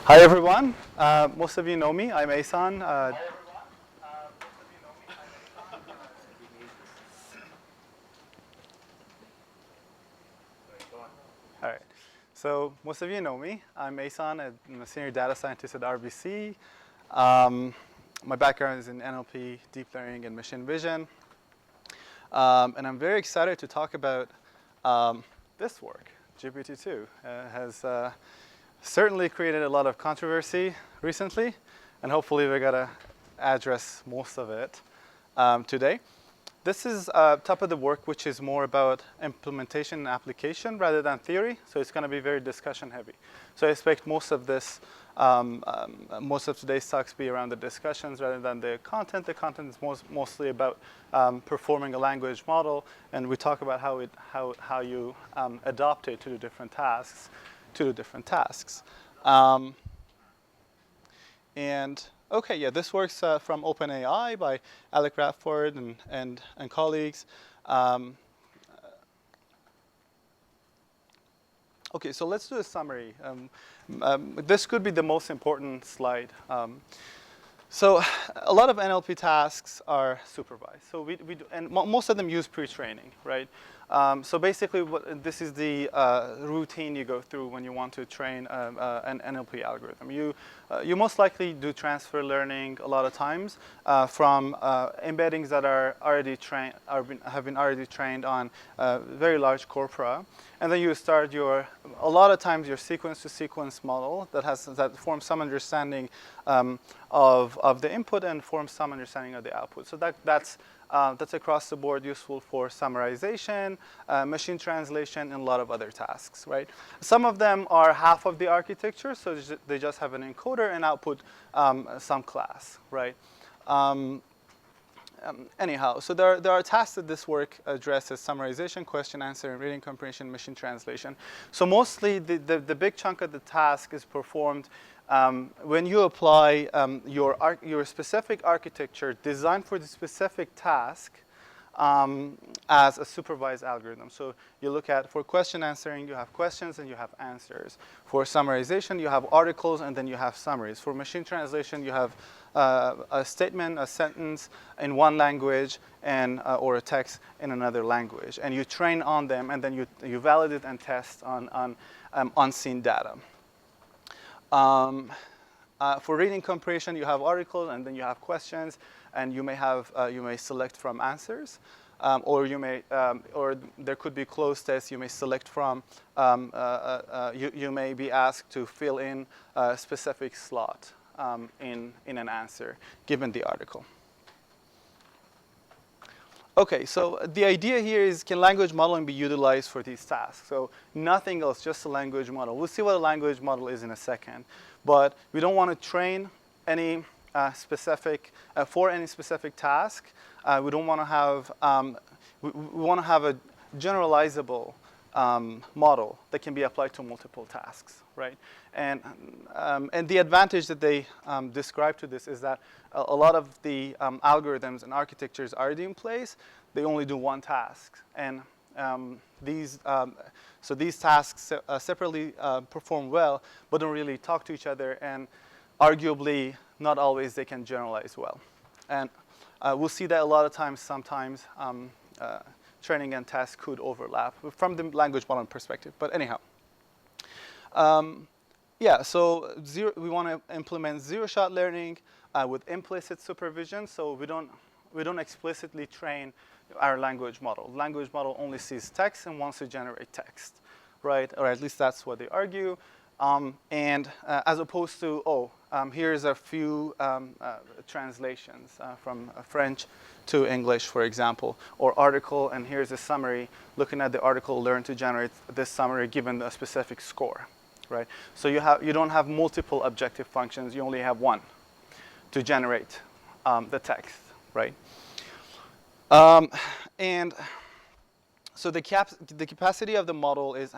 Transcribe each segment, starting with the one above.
Hi everyone. Most of you know me. I'm Asan. All right. So most of you know me. I'm Asan. I'm a senior data scientist at RBC. My background is in NLP, deep learning, and machine vision. And I'm very excited to talk about this work. GPT2 has certainly created a lot of controversy recently, and hopefully we're going to address most of it today. This is top of the work, which is more about implementation and application rather than theory. So it's going to be very discussion heavy. So I expect most of this, most of today's talks be around the discussions rather than the content. The content is mostly about performing a language model, and we talk about how you adopt it to the different tasks. Okay, yeah, this works from OpenAI by Alec Radford and colleagues. Okay, so let's do a summary. This could be the most important slide. So a lot of NLP tasks are supervised. So most of them use pre-training, right? So basically, this is the routine you go through when you want to train an NLP algorithm. You most likely do transfer learning a lot of times from embeddings that are already have been already trained on very large corpora, and then you start a lot of times your sequence-to-sequence model that forms some understanding of the input and forms some understanding of the output. So that's across the board useful for summarization, machine translation, and a lot of other tasks, right? Some of them are half of the architecture, so they just have an encoder and output some class, right? Anyhow, so there are tasks that this work addresses: summarization, question answering, reading comprehension, machine translation. So mostly the big chunk of the task is performed when you apply your specific architecture designed for the specific task as a supervised algorithm. So you look at, for question answering, you have questions and you have answers. For summarization, you have articles and then you have summaries. For machine translation, you have a statement, a sentence in one language, and or a text in another language. And you train on them, and then you validate and test on unseen data. For reading comprehension, you have articles, and then you have questions, and you may select from answers, or there could be closed tests. You may select from. You may be asked to fill in a specific slot in an answer given the article. Okay, so the idea here is, can language modeling be utilized for these tasks? So nothing else, just a language model. We'll see what a language model is in a second. But we don't want to train any for any specific task. We don't want to have, we want to have a generalizable model that can be applied to multiple tasks, right? And the advantage that they describe to this is that a lot of the algorithms and architectures are already in place. They only do one task, and so these tasks separately perform well, but don't really talk to each other, and arguably not always they can generalize well. And we'll see that a lot of times. Sometimes training and tests could overlap from the language modeling perspective. But anyhow, yeah. So we want to implement zero-shot learning with implicit supervision. So we don't explicitly train our language model. Language model only sees text and wants to generate text, right? Or at least that's what they argue. And as opposed to, here's a few translations from French to English, for example, or article, and here's a summary. Looking at the article, learn to generate this summary given a specific score, right? So you don't have multiple objective functions. You only have one to generate the text, right? And so the capacity of the model is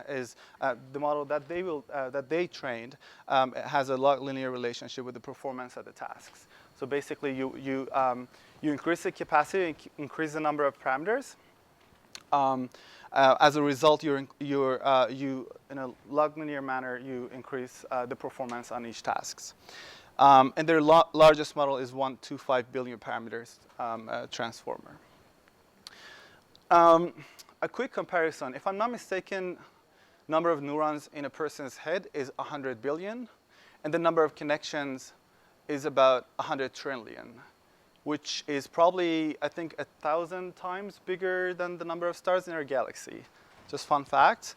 the model that they trained has a log linear relationship with the performance of the tasks. So basically, you increase the capacity, increase the number of parameters, As a result, you in a log linear manner, you increase the performance on each tasks. And their largest model is 125 billion parameters transformer. A quick comparison, if I'm not mistaken, number of neurons in a person's head is 100 billion, and the number of connections is about 100 trillion, which is probably, I think, 1,000 times bigger than the number of stars in our galaxy. Just fun fact.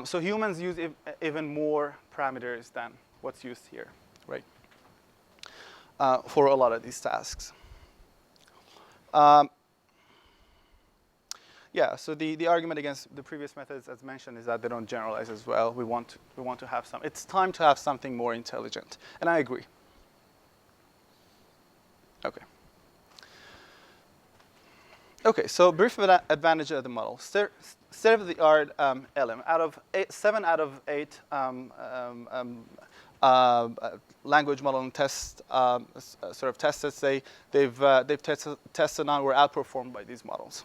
So humans use even more parameters than what's used here, right? For a lot of these tasks. Yeah, so the argument against the previous methods, as mentioned, is that they don't generalize as well. We want to have some. It's time to have something more intelligent, and I agree. Okay. Okay, so brief advantage of the model. State-of-the-art LM. 7 out of 8 language modeling test sort of test sets they've tested on were outperformed by these models.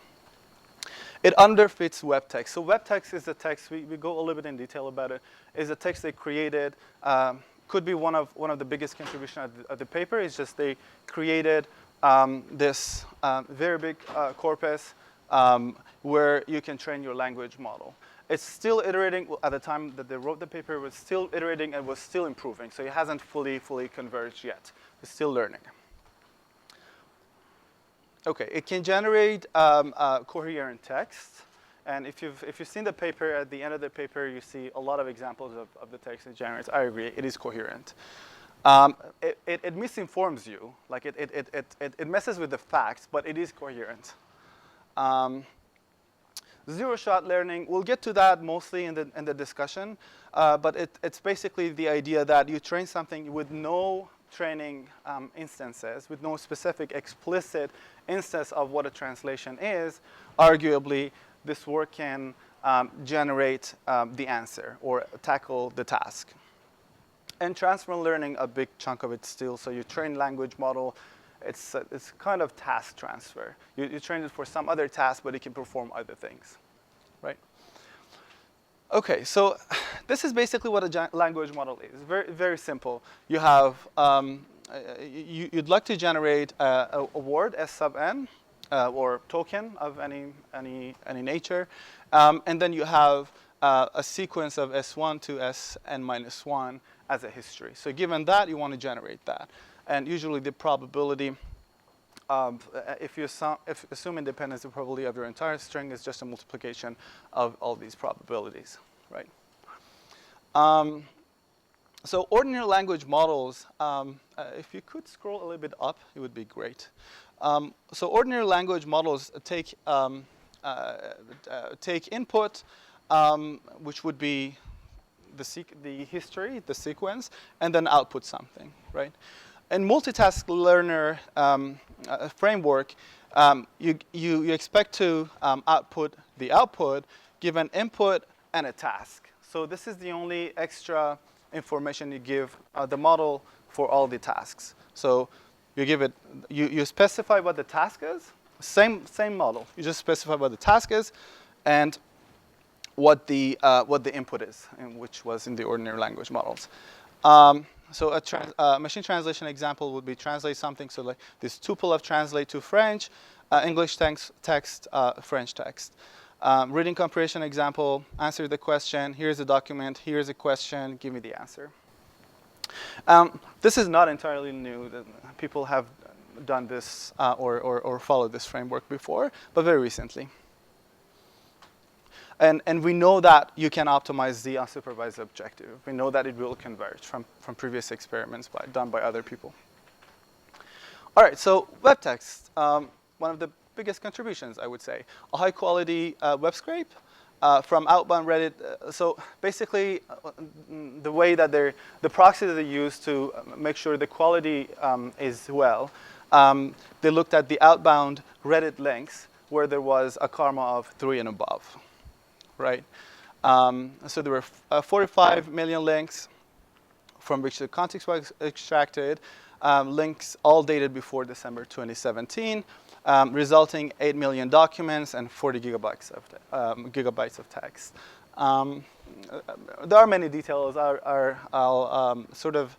It underfits WebText. So WebText is a text, we go a little bit in detail about it, is a text they created, could be one of the biggest contributions of the paper. It's just they created this very big corpus where you can train your language model. It's still iterating. Well, at the time that they wrote the paper, it was still iterating and was still improving. So it hasn't fully converged yet. It's still learning. Okay, it can generate coherent text. And if you've seen the paper, at the end of the paper, you see a lot of examples of the text it generates. I agree, it is coherent. It misinforms you, like it messes with the facts, but it is coherent. Zero-shot learning, we'll get to that mostly in the discussion, but it's basically the idea that you train something with no training instances, with no specific explicit instance of what a translation is. Arguably, this work can generate the answer or tackle the task. And transfer learning, a big chunk of it still. So you train language model, it's kind of task transfer. You train it for some other task, but it can perform other things, right? Okay, so this is basically what a language model is. Very, very simple. You have, you'd like to generate a word, S sub n, or token of any nature, and then you have a sequence of S1 to Sn minus 1 as a history. So given that, you want to generate that. And usually the probability of, if you assume independence, the probability of your entire string is just a multiplication of all these probabilities, right? So ordinary language models, if you could scroll a little bit up, it would be great. So ordinary language models take input, which would be the history, the sequence, and then output something, right? In multitask learner framework, you expect to output the output given input and a task. So this is the only extra information you give the model for all the tasks. So you give it, you specify what the task is. Same model. You just specify what the task is, and what the input is, which was in the ordinary language models. So a machine translation example would be translate something. So like this tuple of translate to French, English text, French text. Reading comprehension example, answer the question. Here's a document. Here's a question. Give me the answer. This is not entirely new. People have done this or followed this framework before, but very recently. And we know that you can optimize the unsupervised objective. We know that it will converge from previous experiments done by other people. All right, so WebText, one of the biggest contributions, I would say. A high-quality web scrape from outbound Reddit. So basically, the way that the proxy that they use to make sure the quality is well, they looked at the outbound Reddit links where there was a karma of 3 and above. Right, so there were 45 million links from which the context was extracted. links all dated before December 2017, resulting 8 million documents and 40 gigabytes of text. There are many details. I'll sort of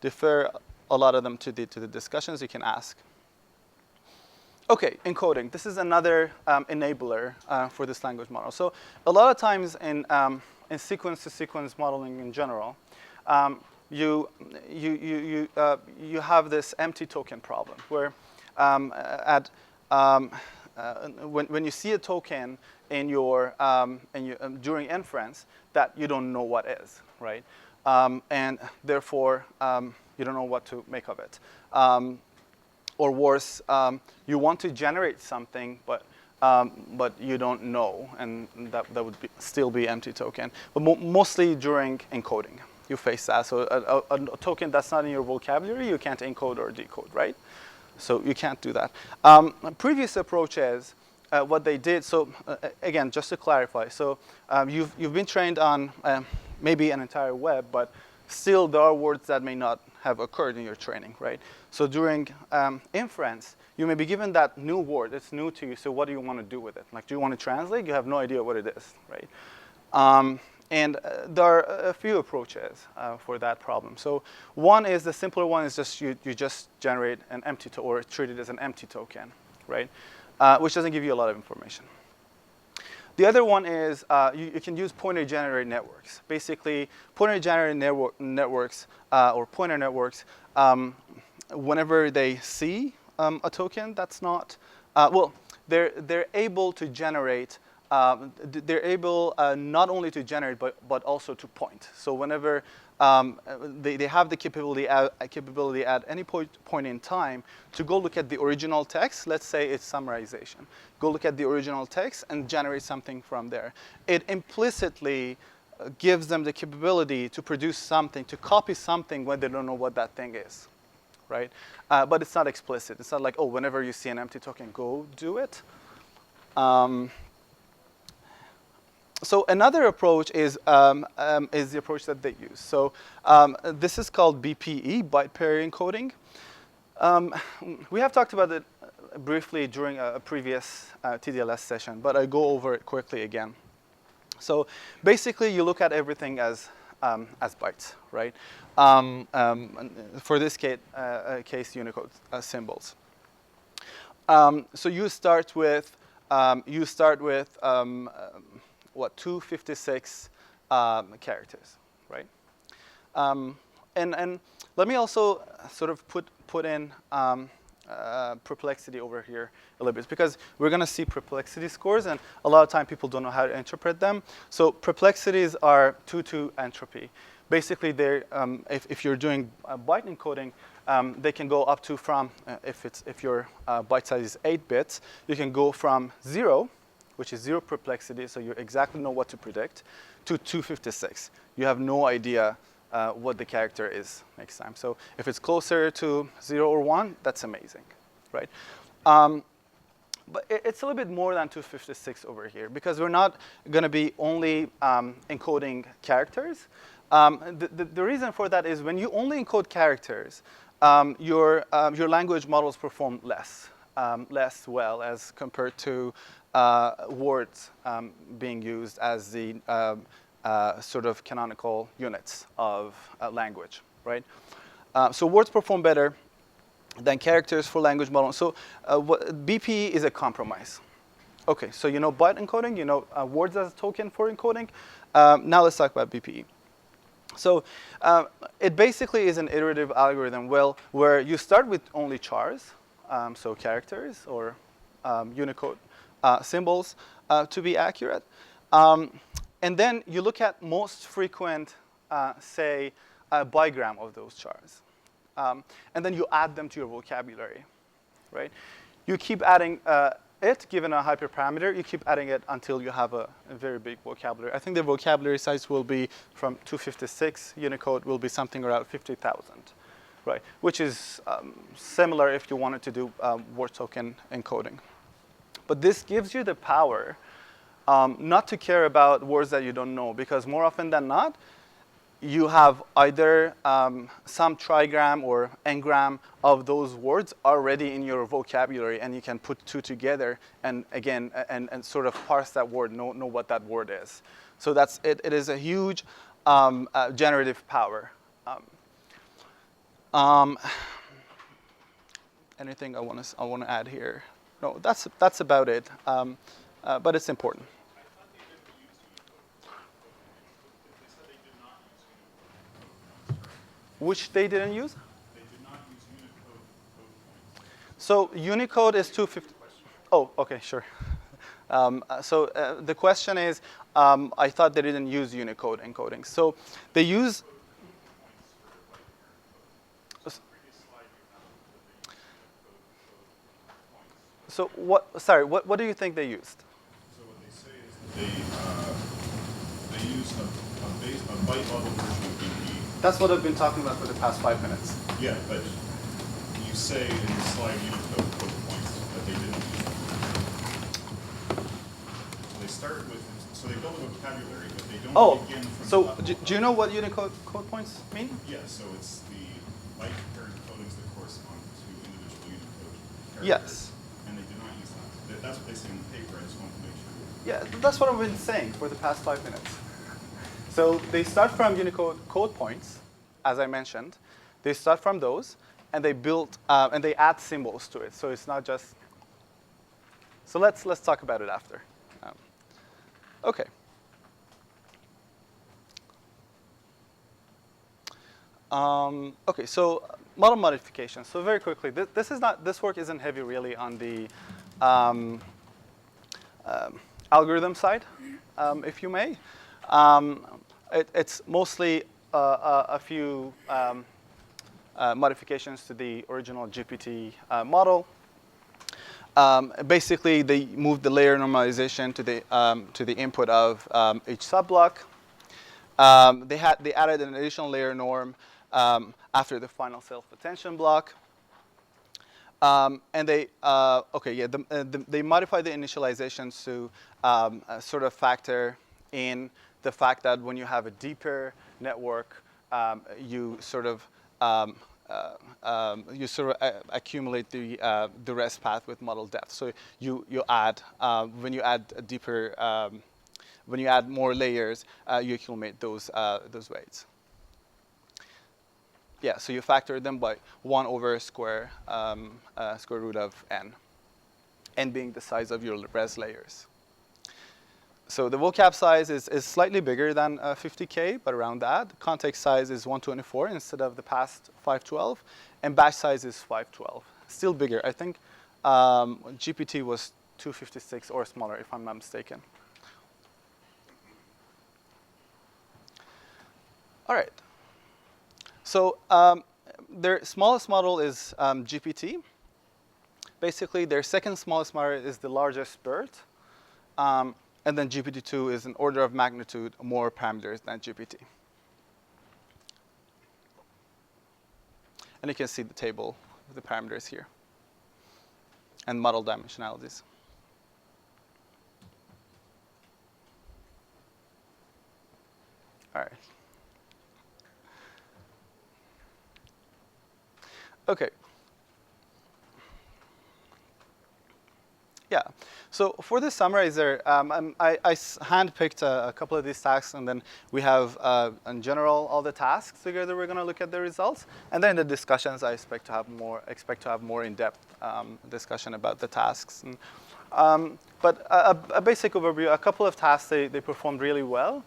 defer a lot of them to the discussions you can ask. Okay, encoding. This is another enabler for this language model. So a lot of times in sequence-to-sequence modeling in general, you have this empty token problem where when you see a token in your during inference that you don't know what is, right? And therefore you don't know what to make of it. Or worse, you want to generate something, but you don't know, and that would still be empty token. But mostly during encoding, you face that. So a token that's not in your vocabulary, you can't encode or decode, right? So you can't do that. Previous approaches, what they did. So again, just to clarify, so you've been trained on maybe an entire web, but still there are words that may not have occurred in your training, right? So during inference, you may be given that new word. It's new to you. So what do you want to do with it? Like, do you want to translate? You have no idea what it is, right? And there are a few approaches for that problem. So one is, the simpler one is just you just generate an empty or treat it as an empty token, right? Which doesn't give you a lot of information. The other one is you can use pointer-generated networks. Basically, pointer-generated networks or pointer networks, whenever they see a token that's not, well, they're able to generate. They're able not only to generate but also to point. So whenever they have the capability at any point in time to go look at the original text. Let's say it's summarization. Go look at the original text and generate something from there. It implicitly gives them the capability to produce something, to copy something when they don't know what that thing is, right? But it's not explicit. It's not like, oh, whenever you see an empty token, go do it. So another approach is the approach that they use. So this is called BPE, byte pair encoding. We have talked about it briefly during a previous TDLS session, but I go over it quickly again. So basically, you look at everything as bytes, right? For this case, Unicode symbols. So you start with 256 characters, right? And let me also sort of put in perplexity over here a little bit, because we're going to see perplexity scores, and a lot of time people don't know how to interpret them. So perplexities are 2-to entropy. Basically, they're if you're doing byte encoding, they can go up to if your byte size is 8 bits, you can go from 0, which is 0 perplexity, so you exactly know what to predict, to 256. You have no idea what the character is next time. So if it's closer to 0 or 1, that's amazing, right? But it's a little bit more than 256 over here, because we're not going to be only encoding characters. The reason for that is when you only encode characters, your language models perform less well as compared to words being used as the sort of canonical units of language, right? So words perform better than characters for language modeling. So BPE is a compromise. Okay, so you know byte encoding, you know words as a token for encoding. Now let's talk about BPE. So it basically is an iterative algorithm, where you start with only chars, so characters or Unicode symbols to be accurate. And then you look at most frequent, say, bigram of those chars. And then you add them to your vocabulary, right? You keep adding it, given a hyperparameter, you keep adding it until you have a very big vocabulary. I think the vocabulary size will be from 256. Unicode will be something around 50,000, right? Which is similar if you wanted to do word token encoding. But this gives you the power not to care about words that you don't know, because more often than not, you have either some trigram or n-gram of those words already in your vocabulary, and you can put two together and again and sort of parse that word, know what that word is. So that's it. It is a huge generative power. Anything I want to add here? No, that's about it. But it's important. Which they didn't use? They did not use Unicode code points. So Unicode is 250. Oh, okay, sure. So the question is, I thought they didn't use Unicode encoding. So they use. So what? Sorry, what do you think they used? So what they say is that they use a byte level version of BP. That's what I've been talking about for the past 5 minutes. Yeah, but you say in the slide Unicode code points, but they didn't use them. So they start with, so they build a vocabulary, but they don't begin from so the level do you know what Unicode code points mean? Yeah, so it's the byte coherent encodings that correspond to individual Unicode characters. Yes. And they do not use that. That's what they say in the paper. I just want to make sure. Yeah, that's what I've been saying for the past 5 minutes. So they start from Unicode code points, as I mentioned. They start from those, and they build and they add symbols to it. So it's not just. So let's talk about it after. Okay. Okay. So model modification. So very quickly, this work isn't heavy really on the algorithm side, if you may. It's mostly a few modifications to the original GPT model. Basically, they moved the layer normalization to the input of each subblock. They added an additional layer norm after the final self-attention block. And they they modified the initializations to sort of factor in the fact that when you have a deeper network, you sort of accumulate the rest path with model depth. So you add when you add a deeper when you add more layers, you accumulate those weights. Yeah, so you factor them by 1 over square root of n being the size of your res layers. So the vocab size is slightly bigger than 50K, but around that. Context size is 124 instead of the past 512, and batch size is 512. Still bigger. I think GPT was 256 or smaller, if I'm not mistaken. All right. So their smallest model is GPT. Basically, their second smallest model is the largest BERT. And then GPT2 is an order of magnitude more parameters than GPT. And you can see the table of the parameters here and model dimensionalities. All right. Okay. Yeah. So for this summarizer, I handpicked a couple of these tasks, and then we have, in general, all the tasks together. We're going to look at the results, and then in the discussions, I expect to have more in-depth discussion about the tasks. And, but a basic overview: a couple of tasks they performed really well.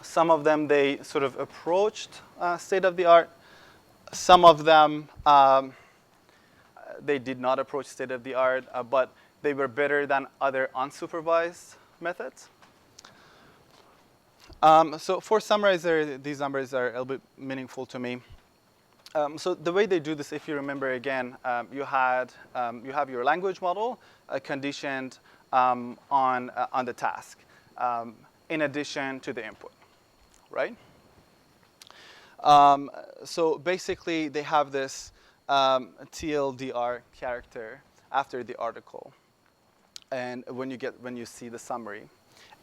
Some of them they sort of approached state of the art. Some of them. They did not approach state of the art, but they were better than other unsupervised methods. So for summarizer, these numbers are a little bit meaningful to me. So the way they do this, if you remember again, you have your language model conditioned on the task, in addition to the input, right? So basically, they have this TLDR character after the article, and when you see the summary,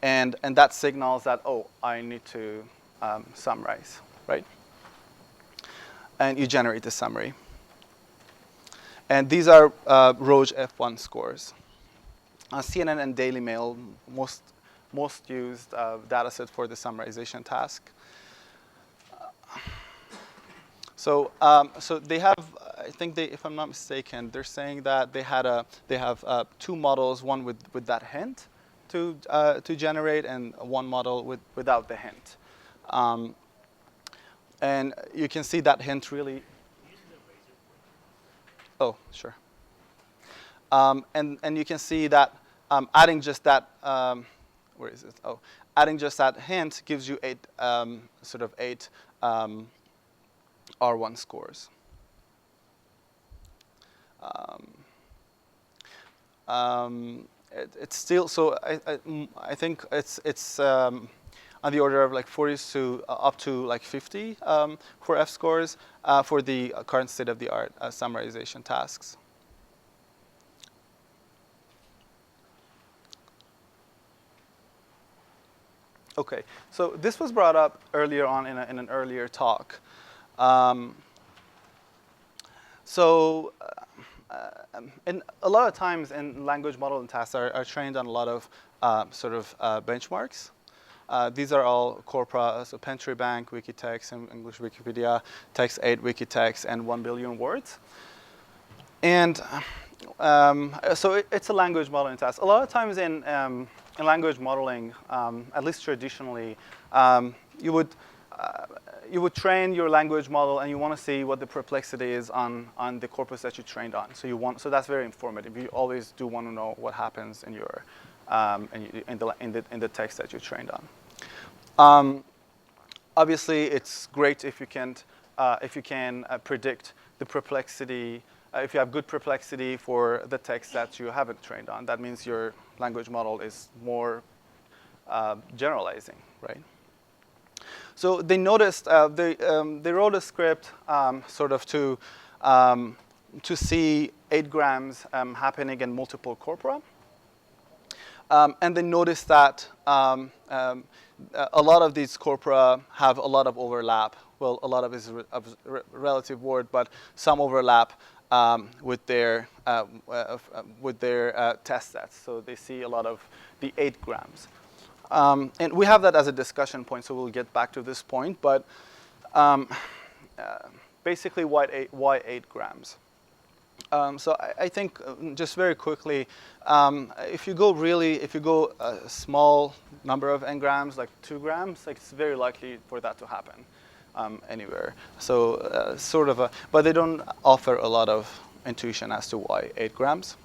and that signals that, oh, I need to summarize, right? And you generate the summary. And these are Roche F1 scores. CNN and Daily Mail, most used dataset for the summarization task. So they have, I think if I'm not mistaken, they're saying that they have two models, one with that hint to generate, and one model without the hint. And you can see that hint really. Oh, sure. And you can see that adding just that, where is it? Oh, adding just that hint gives you eight R1 scores. It's still, so I think it's on the order of like 40 to up to like 50 for F scores for the current state of the art summarization tasks. Okay, so this was brought up earlier on in an earlier talk. And a lot of times in language modeling tasks are trained on a lot of benchmarks. These are all corpora, so PentriBank, Wikitext, and English Wikipedia, Text8 Wikitext, and 1 billion words. And so it's a language modeling task. A lot of times in language modeling, at least traditionally, you would train your language model, and you want to see what the perplexity is on the corpus that you trained on. So that's very informative. You always do want to know what happens in your in the text that you trained on. Obviously, it's great if you can predict the perplexity. If you have good perplexity for the text that you haven't trained on, that means your language model is more generalizing, right? So they noticed they wrote a script to see 8 grams happening in multiple corpora, and they noticed that a lot of these corpora have a lot of overlap. Well, a lot of is a relative word, but some overlap with their test sets. So they see a lot of the 8 grams. And we have that as a discussion point, so we'll get back to this point. But basically, why 8 grams? So I think just very quickly, if you go a small number of n-grams, like 2 grams, like it's very likely for that to happen anywhere. So but they don't offer a lot of intuition as to why 8 grams.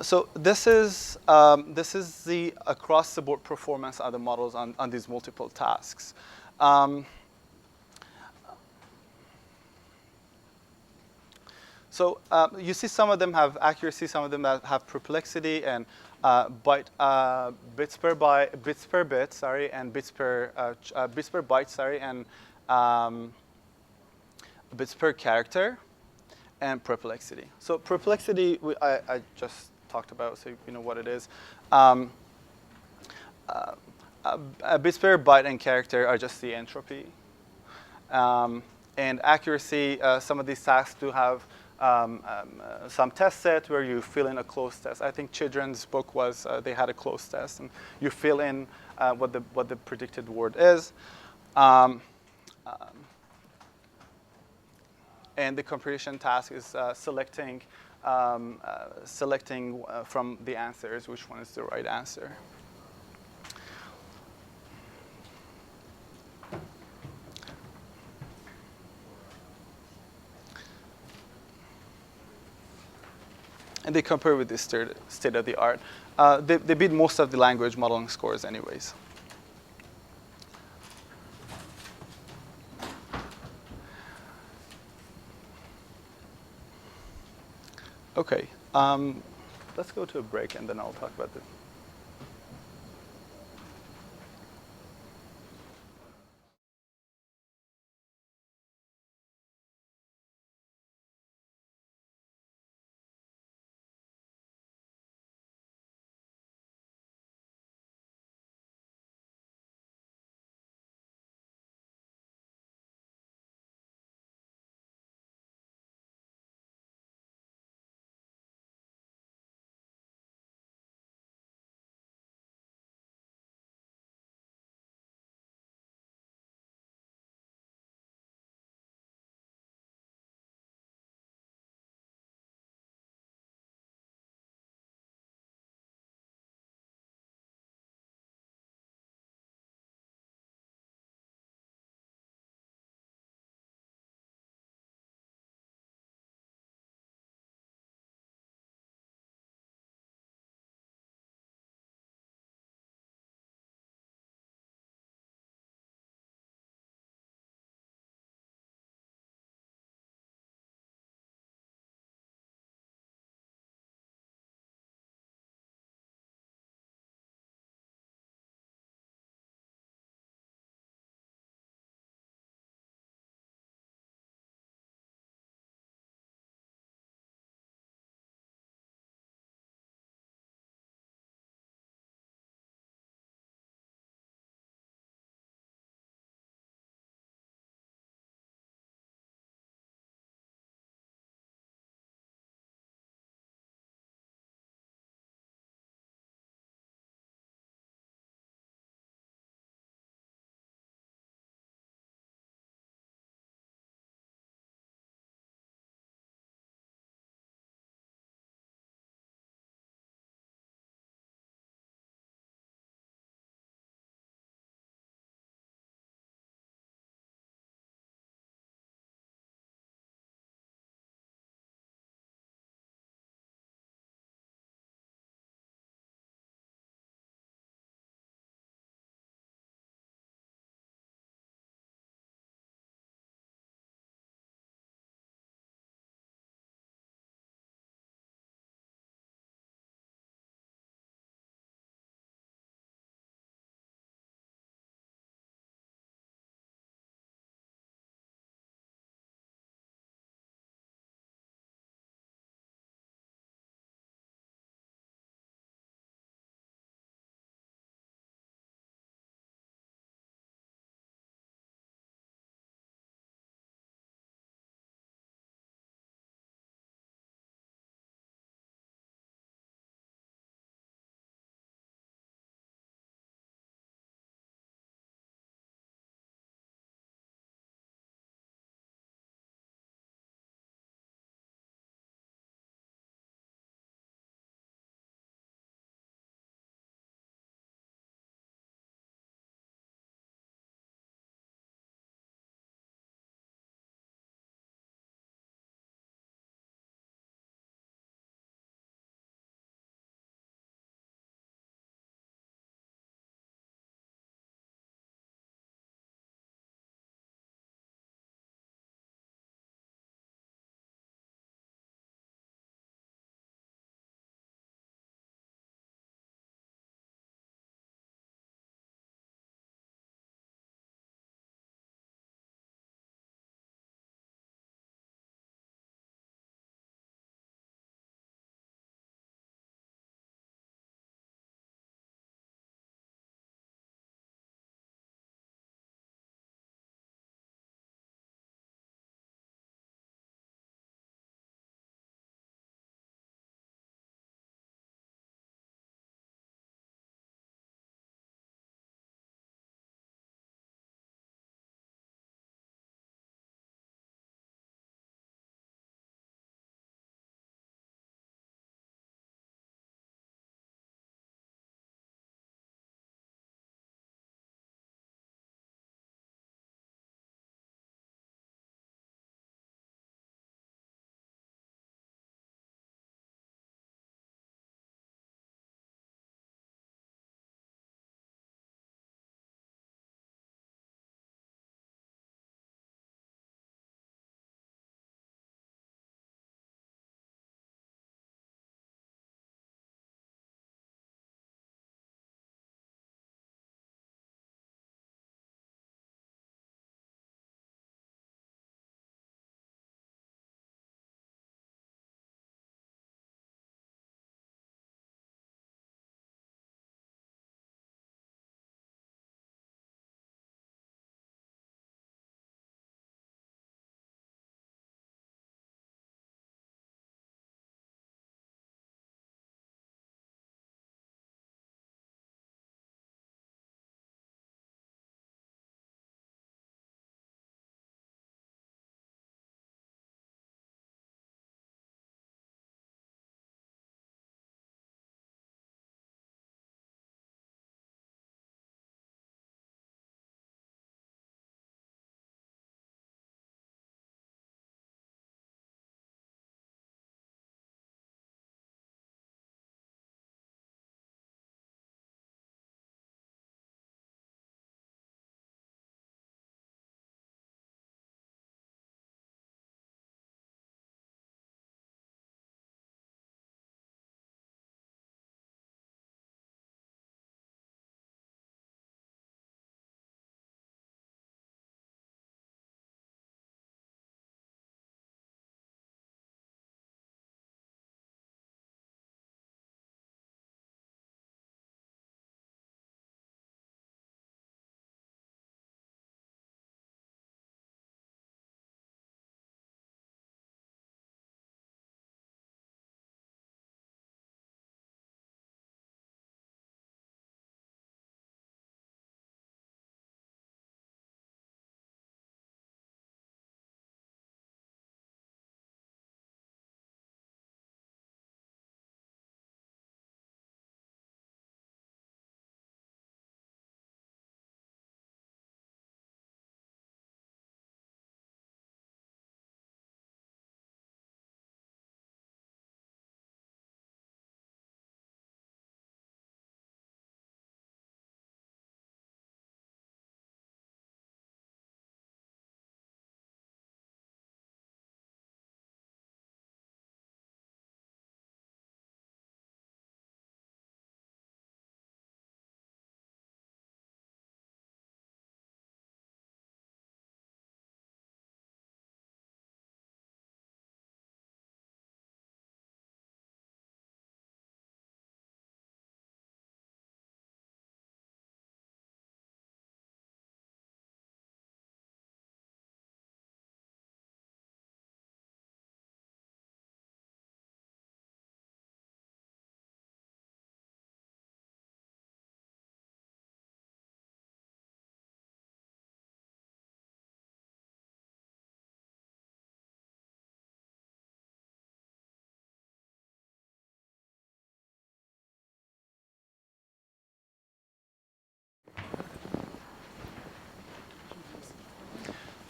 So this is the across-the-board performance of the models on these multiple tasks. So you see some of them have accuracy, some of them have perplexity, and bits per bit, sorry, and bits per byte, sorry, and bits per character, and perplexity. So perplexity, I just talked about, so you know what it is. Bits per byte and character are just the entropy. And accuracy, some of these tasks do have some test set where you fill in a closed test. I think Children's book was, they had a closed test, and you fill in what the predicted word is. And the comprehension task is selecting from the answers which one is the right answer. And they compare with the state of the art. They beat most of the language modeling scores anyways. Okay, let's go to a break, and then I'll talk about this.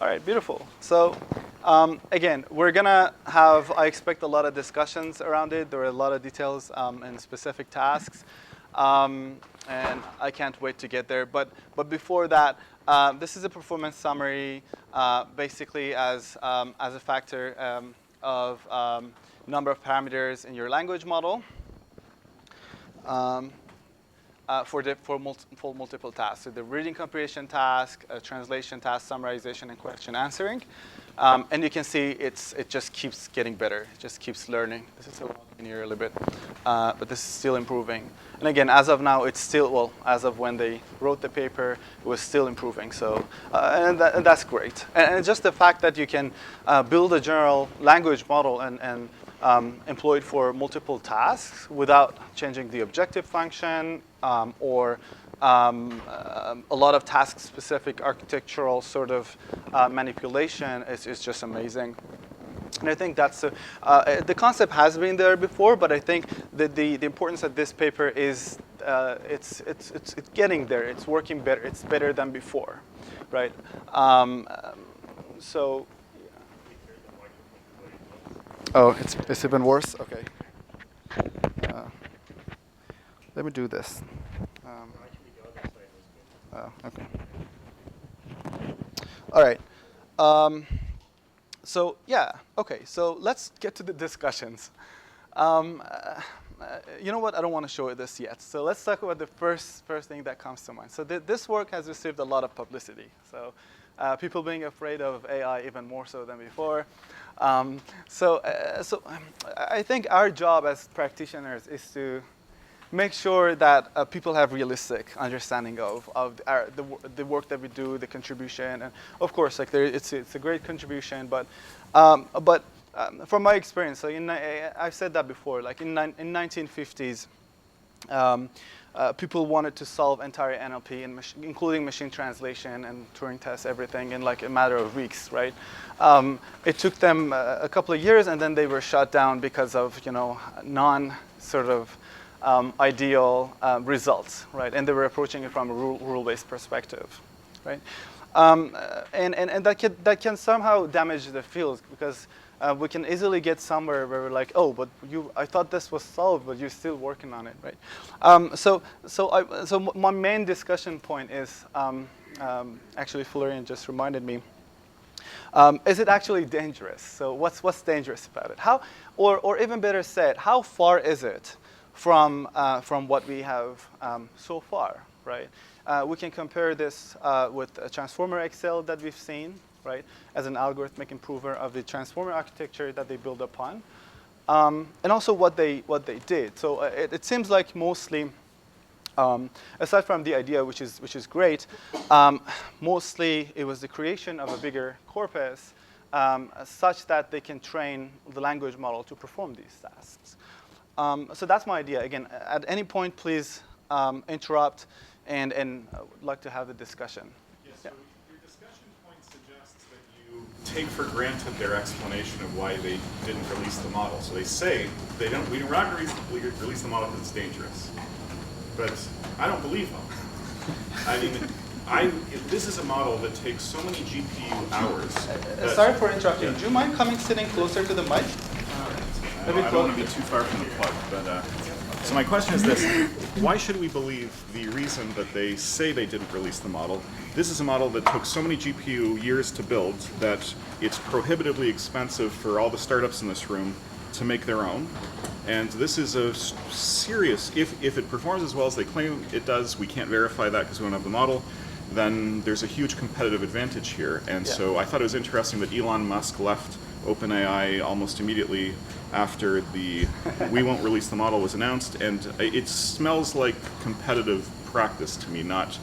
All right, beautiful. So again, we're gonna have, I expect, a lot of discussions around it. There are a lot of details and specific tasks, and I can't wait to get there. But before that, this is a performance summary, basically as a factor of number of parameters in your language model. For multiple tasks. So the reading comprehension task, translation task, summarization, and question answering. And you can see it just keeps getting better. It just keeps learning. This is a lot in here a little bit, but this is still improving. And again, as of now, it's still, well, as of when they wrote the paper, it was still improving. So, and that's great. And just the fact that you can build a general language model and employ it for multiple tasks without changing the objective function or a lot of task-specific architectural sort of manipulation is just amazing. And I think that's the concept has been there before, but I think that the importance of this paper is it's getting there. It's working better. It's better than before, right? So. Oh, it's even worse. Okay. Let me do this. Okay. All right. So yeah. Okay. So let's get to the discussions. You know what? I don't want to show this yet. So let's talk about the first thing that comes to mind. So this work has received a lot of publicity. So people being afraid of AI even more so than before. So I think our job as practitioners is to make sure that people have realistic understanding of the work that we do, the contribution, and of course, like it's a great contribution. But from my experience, so I've said that before. Like in 1950s, people wanted to solve entire NLP, including machine translation and Turing tests, everything in like a matter of weeks, right? It took them a couple of years, and then they were shut down because of non-sort of ideal results, right? And they were approaching it from a rule-based perspective, right? And that can somehow damage the field because we can easily get somewhere where we're like, oh, but I thought this was solved, but you're still working on it, right? So my main discussion point is actually Florian just reminded me. Is it actually dangerous? So what's dangerous about it? How, or even better said, how far is it from what we have so far, right? We can compare this with a transformer Excel that we've seen, right, as an algorithmic improver of the transformer architecture that they build upon, and also what they did. So it seems like mostly, aside from the idea, which is great, mostly it was the creation of a bigger corpus such that they can train the language model to perform these tasks. So that's my idea. Again, at any point, please interrupt, and I would like to have the discussion. Yes, so your discussion point suggests that you take for granted their explanation of why they didn't release the model. So they say we're not going to release the model because it's dangerous. But I don't believe them. I mean, this is a model that takes so many GPU hours. Sorry for interrupting. Yeah. Do you mind sitting closer to the mic? I don't want to be too far from the plug, but so my question is this: why should we believe the reason that they say they didn't release the model? This is a model that took so many GPU years to build that it's prohibitively expensive for all the startups in this room to make their own. And this is a serious, if it performs as well as they claim it does, we can't verify that because we don't have the model, then there's a huge competitive advantage here. And so I thought it was interesting that Elon Musk left OpenAI almost immediately after the we won't release the model was announced, and it smells like competitive practice to me, not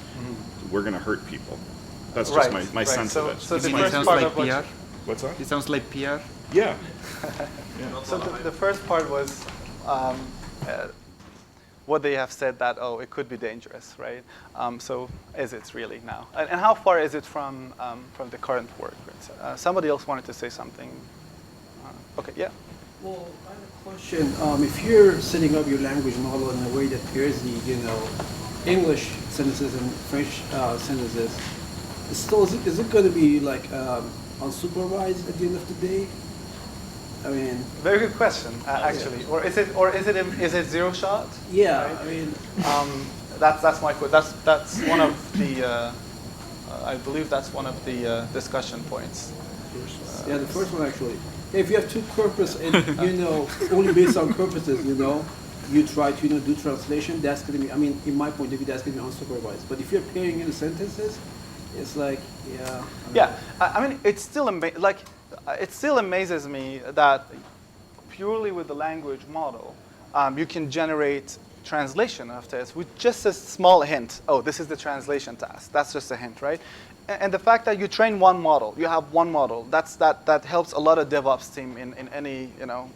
we're going to hurt people. That's just my sense of it. So the first sounds part like PR? What's that? It sounds like PR? Yeah. So the first part was what they have said that, oh, it could be dangerous, right? So is it really now? And how far is it from the current work? Somebody else wanted to say something. Okay, yeah. Well, I have a question. If you're setting up your language model in a way that pairs the, English sentences and French sentences, So is it going to be like unsupervised at the end of the day? I mean, Very good question, actually. Or is it zero shot? yeah. Right? I mean, That's my that's one of the I believe that's one of the discussion points. yeah, the first one actually. If you have two corpus and only based on corpuses, you try to do translation, that's going to be, I mean, in my point of view, that's going to be unsupervised. But if you're pairing in sentences, it's like, yeah. Yeah, I mean, it still amazes me that purely with the language model, you can generate translation of this with just a small hint. Oh, this is the translation task. That's just a hint, right? And the fact that you train one model, you have one model, that helps a lot of DevOps team in any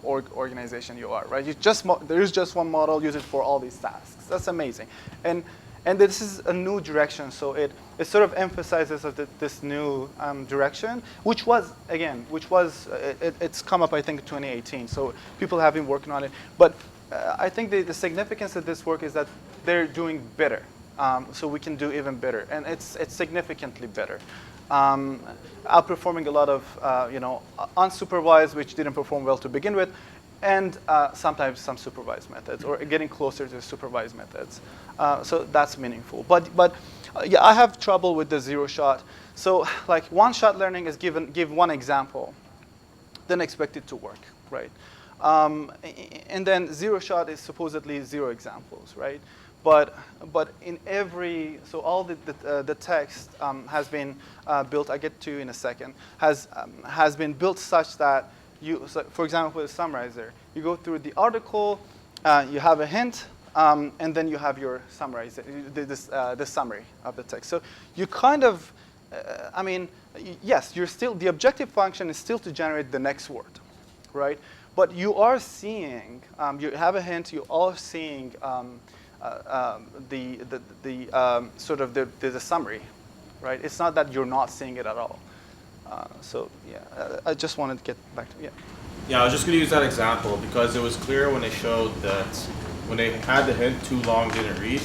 organization you are, right? There is just one model, use it for all these tasks. That's amazing, and this is a new direction, so it sort of emphasizes this new direction, which it's come up I think in 2018. So people have been working on it, but I think the significance of this work is that they're doing better. So we can do even better, and it's significantly better, outperforming a lot of unsupervised, which didn't perform well to begin with, and sometimes some supervised methods, or getting closer to supervised methods. So that's meaningful. But yeah, I have trouble with the zero shot. So like one-shot learning is give one example, then expect it to work, right? And then zero shot is supposedly zero examples, right? But in so all the text has been built. I get to in a second. Has been built such that so for example, with a summarizer, you go through the article, you have a hint, and then you have your the summary of the text. So you kind of, I mean, yes, the objective function is still to generate the next word, right? But you are seeing, you have a hint. You are seeing. Sort of the summary, right? It's not that you're not seeing it at all. So yeah, I just wanted to get back to Yeah, I was just going to use that example because it was clear when they showed that when they had the hint too long didn't read.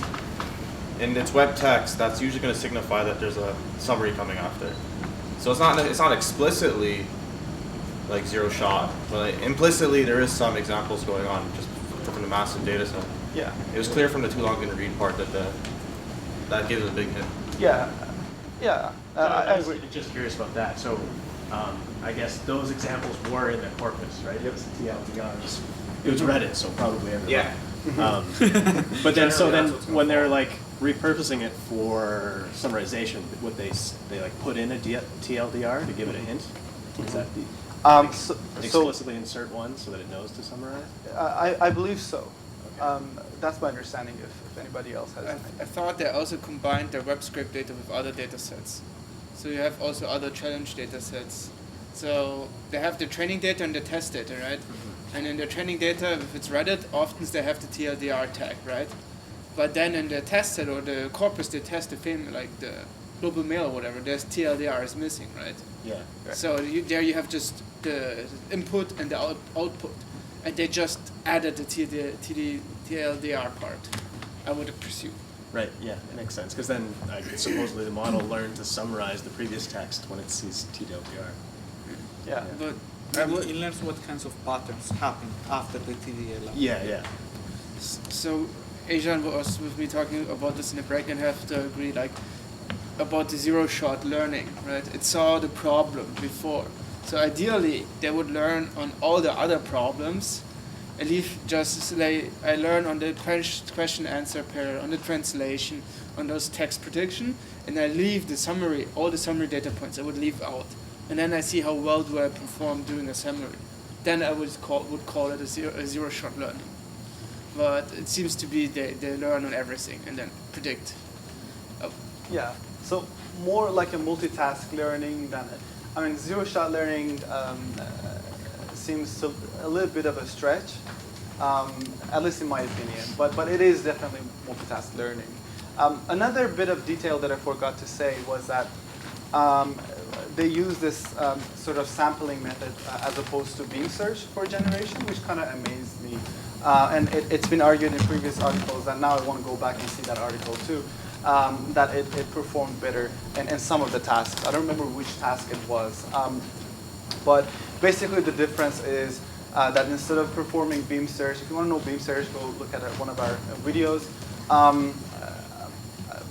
In its WebText, that's usually going to signify that there's a summary coming after. So it's not explicitly like zero shot, but implicitly there is some examples going on just from the massive data set. Yeah. It was clear from the too long didn't read part that gives a big hint. Yeah. Yeah. I was just curious about that. So I guess those examples were in the corpus, right? It was the TLDR. It was Reddit, so probably everyone. Yeah. But then when they're like repurposing it for summarization, would they like put in a TLDR to give it a hint? Is that explicitly insert one so that it knows to summarize? I believe so. That's my understanding. If anybody else has anything. I thought they also combined their web script data with other data sets. So you have also other challenge data sets. So they have the training data and the test data, right? Mm-hmm. And in the training data, if it's Reddit, often they have the TLDR tag, right? But then in the test set or the corpus, they test the thing like the global mail or whatever, there's TLDR is missing, right? Yeah. Right. So there you have just the input and the output. And they just added the TLDR part, I would presume. Right, yeah, it makes sense. Because then supposedly the model learned to summarize the previous text when it sees TLDR. Yeah. But It learns what kinds of patterns happen after the TDLS. Yeah. So Ajan was with me talking about this in the break, and have to agree, like, about the zero-shot learning, right? It saw the problem before. So ideally, they would learn on all the other problems, and leave just like I learn on the question-answer pair, on the translation, on those text prediction, and I leave the summary, all the summary data points I would leave out, and then I see how well do I perform doing a summary. Then I would call it a zero-shot learning. But it seems to be they learn on everything and then predict. Yeah. So more like a multitask learning than zero-shot learning seems a little bit of a stretch, at least in my opinion. But it is definitely multitask learning. Another bit of detail that I forgot to say was that they use this sort of sampling method as opposed to beam search for generation, which kind of amazed me. And it's been argued in previous articles, and now I want to go back and see that article too. that it performed better in some of the tasks. I don't remember which task it was. But basically the difference is that instead of performing beam search, if you want to know beam search, go look at one of our videos.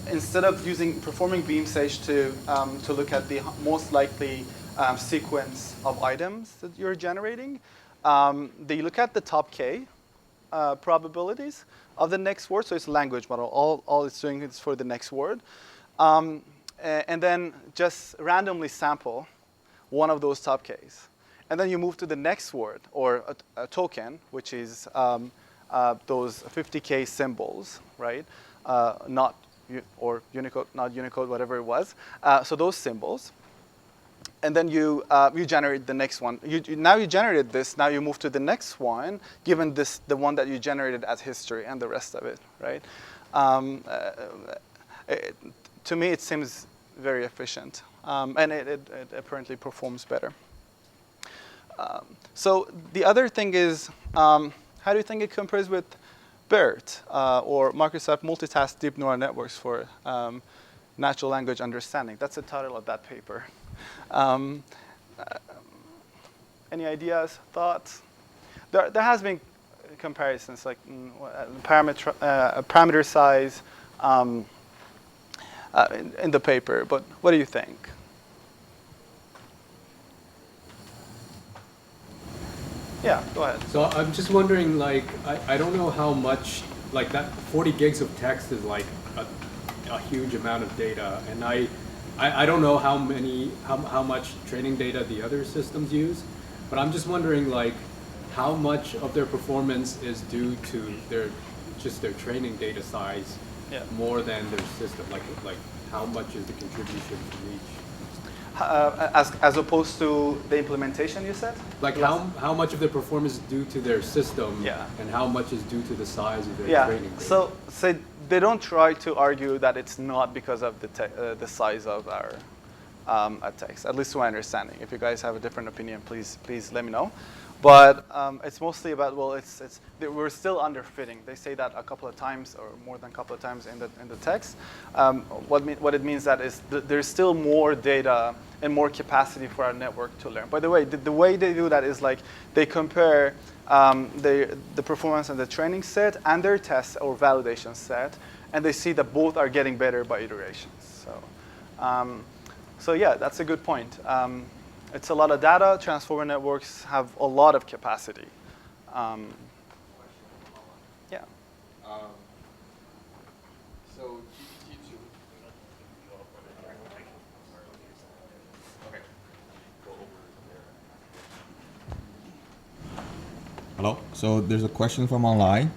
Instead of performing beam search to look at the most likely sequence of items that you're generating, they look at the top K probabilities of the next word. So it's a language model. All it's doing is for the next word. And then just randomly sample one of those top Ks. And then you move to the next word, or a token, which is those 50K symbols, right? Or Unicode, not Unicode, whatever it was. So those symbols. And then you generate the next one. Now you generated this. Now you move to the next one, given the one that you generated as history and the rest of it, right? To me, it seems very efficient, and it apparently performs better. So the other thing is, how do you think it compares with BERT or Microsoft Multitask Deep Neural Networks for Natural Language Understanding? That's the title of that paper. Any ideas, thoughts? There has been comparisons like parameter size in the paper, but what do you think? Yeah, go ahead. So I'm just wondering, like, I don't know how much, like that 40 gigs of text is like a huge amount of data, and I don't know how much training data the other systems use, but I'm just wondering, like, how much of their performance is due to their training data size more than their system, like how much is the contribution to each? As opposed to the implementation, you said? Like how much of their performance is due to their system, and how much is due to the size of their training data? So they don't try to argue that it's not because of the size of our text, at least to my understanding. If you guys have a different opinion, please let me know. But it's mostly about, well, we're still underfitting. They say that a couple of times, or more than a couple of times in the text. What it means that is there's still more data and more capacity for our network to learn. By the way, the way they do that is like they compare the performance of the training set and their test or validation set, and they see that both are getting better by iterations. So yeah, that's a good point. It's a lot of data. Transformer networks have a lot of capacity. Yeah. So GPT2. Okay. Hello. So there's a question from online.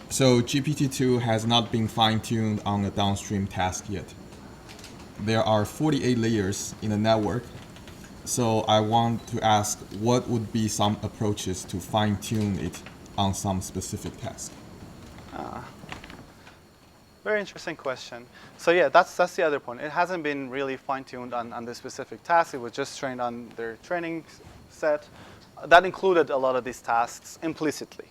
So GPT-2 has not been fine-tuned on a downstream task yet. There are 48 layers in the network. So I want to ask, what would be some approaches to fine-tune it on some specific task? Very interesting question. So yeah, that's the other point. It hasn't been really fine-tuned on this specific task. It was just trained on their training set. That included a lot of these tasks implicitly.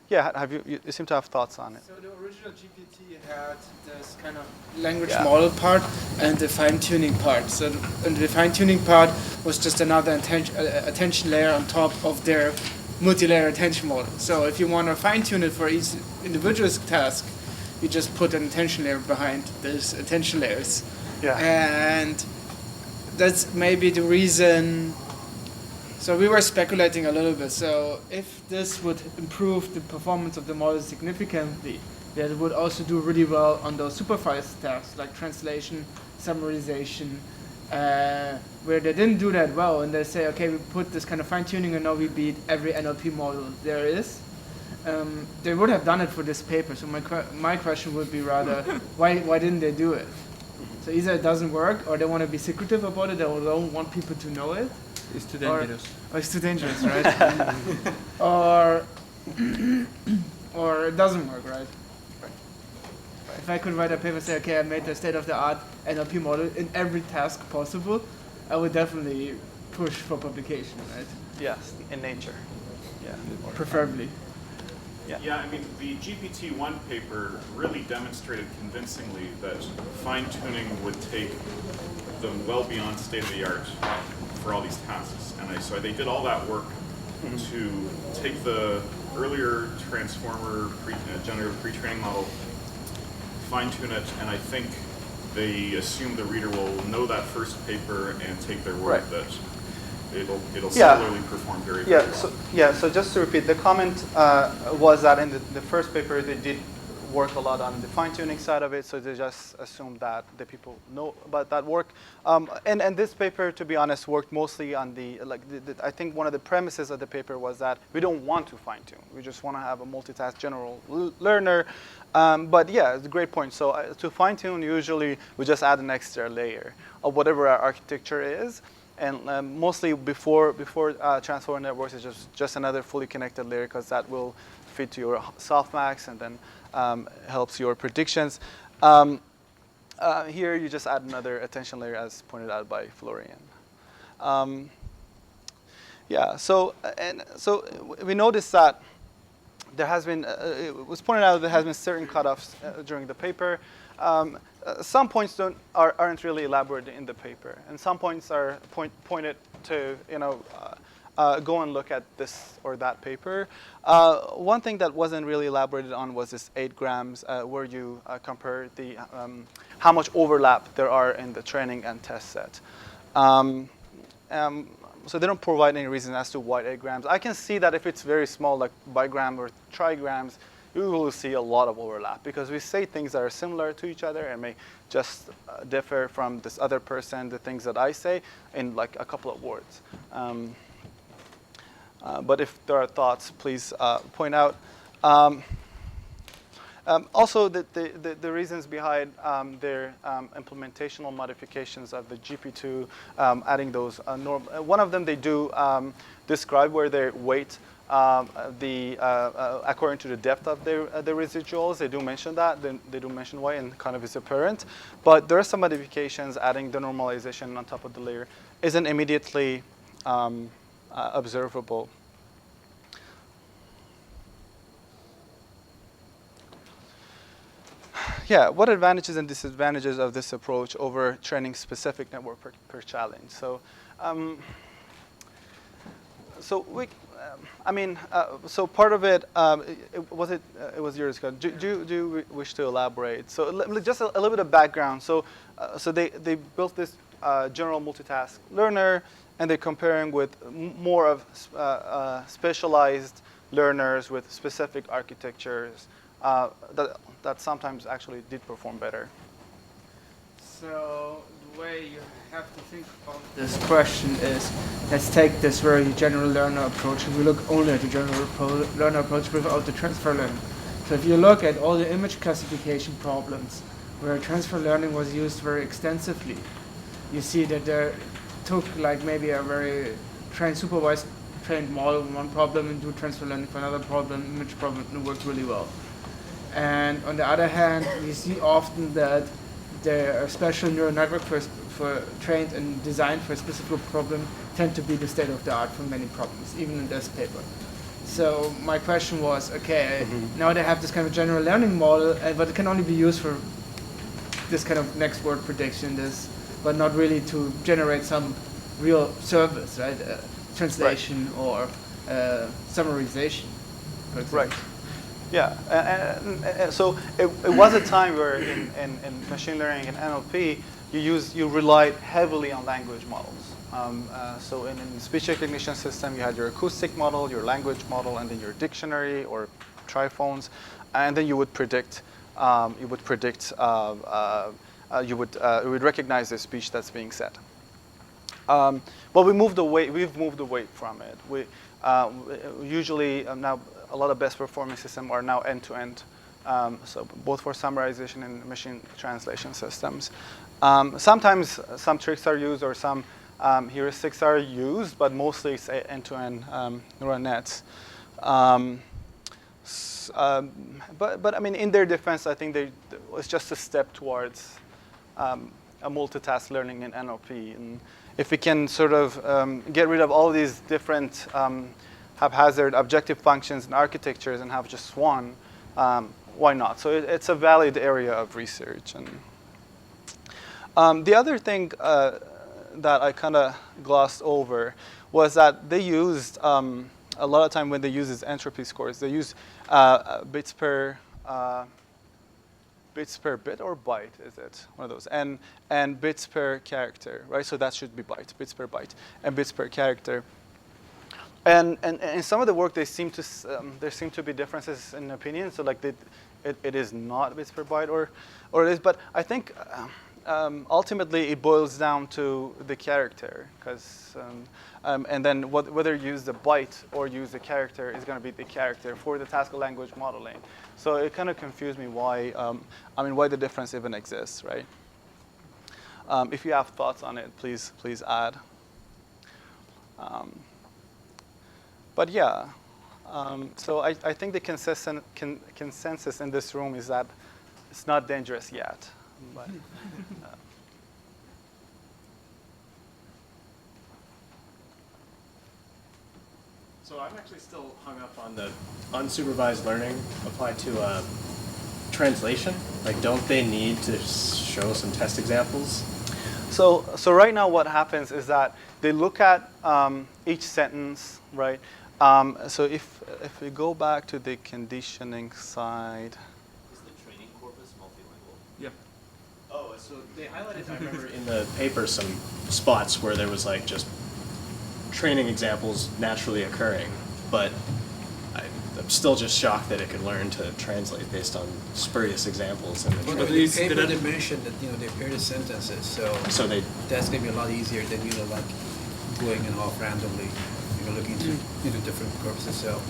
Yeah, you seem to have thoughts on it. So the original GPT had this kind of language model part and the fine-tuning part. So the fine-tuning part was just another attention layer on top of their multi-layer attention model. So if you want to fine-tune it for each individual task, you just put an attention layer behind those attention layers. Yeah. And that's maybe the reason. So we were speculating a little bit. So if this would improve the performance of the model significantly, then it would also do really well on those supervised tasks like translation, summarization, where they didn't do that well, and they say, okay, we put this kind of fine-tuning and now we beat every NLP model there is. They would have done it for this paper. So my question would be rather, why didn't they do it? So either it doesn't work, or they want to be secretive about it, they don't want people to know it. It's too dangerous. Or it's too dangerous, right? or it doesn't work, right? If I could write a paper and say, okay, I made the state-of-the-art NLP model in every task possible, I would definitely push for publication, right? Yes, in Nature. preferably. Yeah, I mean, the GPT-1 paper really demonstrated convincingly that fine-tuning would take them well beyond state-of-the-art for all these tasks. And so they did all that work to take the earlier transformer generative pre-training model, fine-tune it, and I think they assume the reader will know that first paper and take their word that it'll similarly perform very, very well. So just to repeat, the comment was that in the first paper they did work a lot on the fine-tuning side of it, so they just assumed that the people know about that work. And this paper, to be honest, worked mostly on I think one of the premises of the paper was that we don't want to fine-tune. We just want to have a multitask general learner. But yeah, it's a great point. So to fine-tune, usually we just add an extra layer of whatever our architecture is. And mostly before transformer networks is just another fully connected layer, because that will feed to your softmax and then helps your predictions. Here you just add another attention layer, as pointed out by Florian. So we noticed that there has been, it was pointed out there has been certain cutoffs during the paper. Some points aren't really elaborated in the paper, and some points are pointed to, go and look at this or that paper. One thing that wasn't really elaborated on was this 8 grams, where you compare the how much overlap there are in the training and test set. So they don't provide any reason as to why 8 grams. I can see that if it's very small, like bigram or trigrams, you will see a lot of overlap, because we say things that are similar to each other and may just differ from this other person, the things that I say, in like a couple of words. But if there are thoughts, please point out. Also, the reasons behind their implementational modifications of the GPT2, adding those one of them they do describe where they weight according to the depth of the residuals. They do mention that. They do mention why, and kind of is apparent. But there are some modifications. Adding the normalization on top of the layer isn't immediately observable. Yeah, what advantages and disadvantages of this approach over training specific network per challenge? So, so part of it, it was yours. Do you wish to elaborate? So just a little bit of background. So they built this general multitask learner, and they're comparing with more of specialized learners with specific architectures that sometimes actually did perform better. So the way you have to think about this question is, let's take this very general learner approach, and we look only at the general learner approach without the transfer learning. So if you look at all the image classification problems where transfer learning was used very extensively, you see that there took like maybe a very supervised trained model in one problem and do transfer learning for another problem, image problem, and it worked really well. And on the other hand, we see often that there are special neural networks for trained and designed for a specific problem tend to be the state of the art for many problems, even in this paper. So my question was, okay, now they have this kind of general learning model, but it can only be used for this kind of next word prediction, but not really to generate some real service, right? Translation or summarization, for example. Right. Yeah, so it was a time where in machine learning and NLP, you relied heavily on language models. So in speech recognition system, you had your acoustic model, your language model, and then your dictionary or triphones, and then you would predict. You would recognize the speech that's being said. But we've moved away from it. We usually now a lot of best performing systems are now end-to-end, so both for summarization and machine translation systems. Sometimes some tricks are used or some heuristics are used, but mostly it's end-to-end neural nets. But I mean, in their defense, I think it's just a step towards a multitask learning in NLP. And if we can sort of get rid of all these different haphazard objective functions and architectures and have just one, why not? So it's a valid area of research. And the other thing that I kind of glossed over was that they used, a lot of time when they use these entropy scores, they use bits per bit or byte, is it? One of those. And bits per character, right? So that should be byte, bits per byte, and bits per character. And in some of the work, there seem to be differences in opinion. So like it is not bits per byte, or it is. But I think ultimately it boils down to the character, because and then whether you use the byte or use the character is going to be the character for the task language modeling. So it kind of confused me why why the difference even exists, right? If you have thoughts on it, please add. But yeah, so I think the consensus in this room is that it's not dangerous yet. But, So I'm actually still hung up on the unsupervised learning applied to translation. Like, don't they need to show some test examples? So right now what happens is that they look at each sentence, right? So if we go back to the conditioning side. Is the training corpus multilingual? Yeah. Oh, so they highlighted, I remember in the paper, some spots where there was like just training examples naturally occurring, but I'm still just shocked that it could learn to translate based on spurious examples. Well, in the paper they mentioned that they pair the sentences, so that's going to be a lot easier than like going off randomly, looking into different purposes. So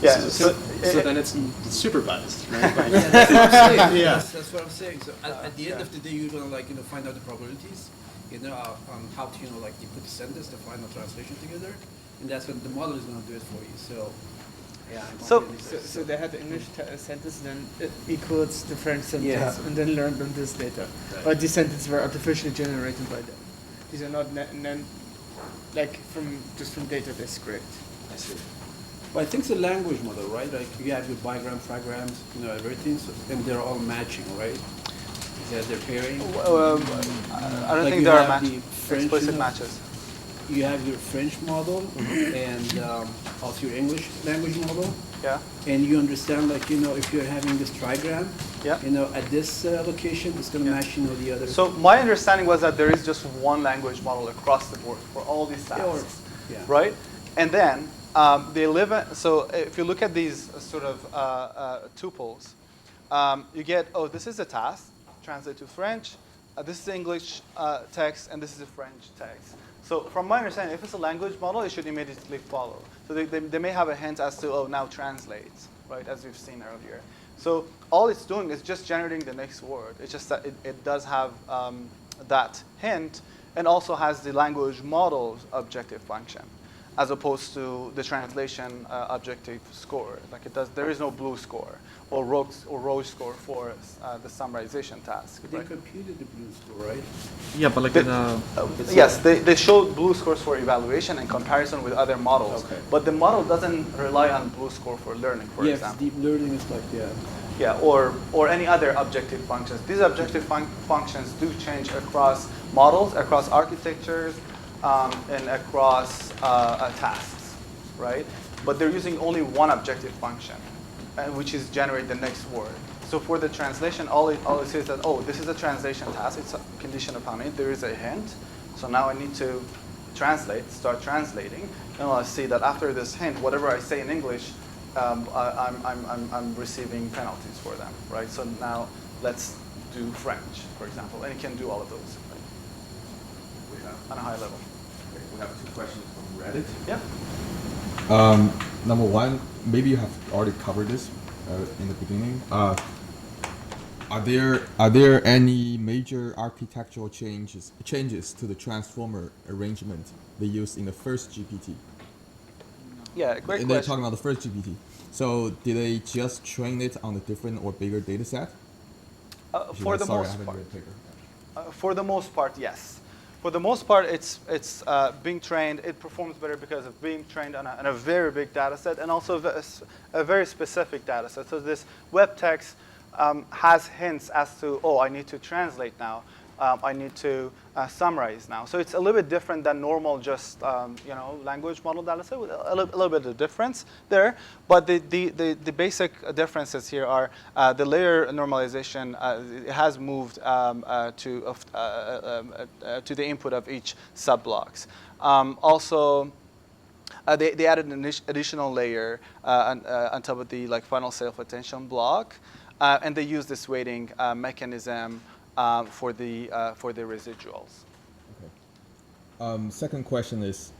yeah, so then it's supervised, right? that's what I'm saying. Yeah. That's what I'm saying. So at the end of the day, you're gonna find out the probabilities, on how to you put the sentence, the final translation together, and that's when the model is gonna do it for you. So yeah. So they had the English sentence, then it equals the French sentence, and then learned on this data. Right. But these sentences were artificially generated by them. These are not from database script. I see. Well, I think it's a language model, right? Like you have your bigram, trigrams, everything, and they're all matching, right? Is that they're pairing? I don't think there are explicit matches. You have your French model and also your English language model. Yeah. And you understand, if you're having this trigram, Yeah. at this location, it's going to match, the other. So my understanding was that there is just one language model across the board for all these tasks, right? And then so if you look at these sort of tuples, you get, this is a task, translate to French, this is the English text, and this is the French text. So from my understanding, if it's a language model, it should immediately follow. So they may have a hint as to, now translate, right, as we've seen earlier. So all it's doing is just generating the next word. It's just that it does have that hint and also has the language model's objective function, as opposed to the translation objective score. Like it does, there is no blue score or row score for the summarization task. But they computed the blue score, right? Yeah, but like yes, they showed blue scores for evaluation and comparison with other models. Okay. But the model doesn't rely on blue score for learning, for example. Deep learning is like, Yeah, or any other objective functions. These objective functions do change across models, across architectures, and across tasks, right? But they're using only one objective function, which is generate the next word. So for the translation, all it says that, this is a translation task. It's a condition upon it. There is a hint. So now I need to start translating, and I'll see that after this hint, whatever I say in English, I'm receiving penalties for them, right? So now let's do French, for example, and it can do all of those, right? On a high level. We have 2 questions from Reddit. Yeah. Number one, maybe you have already covered this in the beginning. Are there any major architectural changes to the transformer arrangement they used in the first GPT? Yeah, great and they're question. talking about the first GPT. So did they just train it on a different or bigger data set? For the most part, yes. For the most part, it's being trained. It performs better because of being trained on a very big data set and also a very specific data set. So this WebText has hints as to, oh, I need to translate now. I need to summarize now. So it's a little bit different than normal just language model data set with a little bit of difference there. But the basic differences here are the layer normalization has moved to the input of each subblocks. Also, they added an additional layer on top of the final self-attention block, and they use this weighting mechanism for the residuals. Okay. Second question is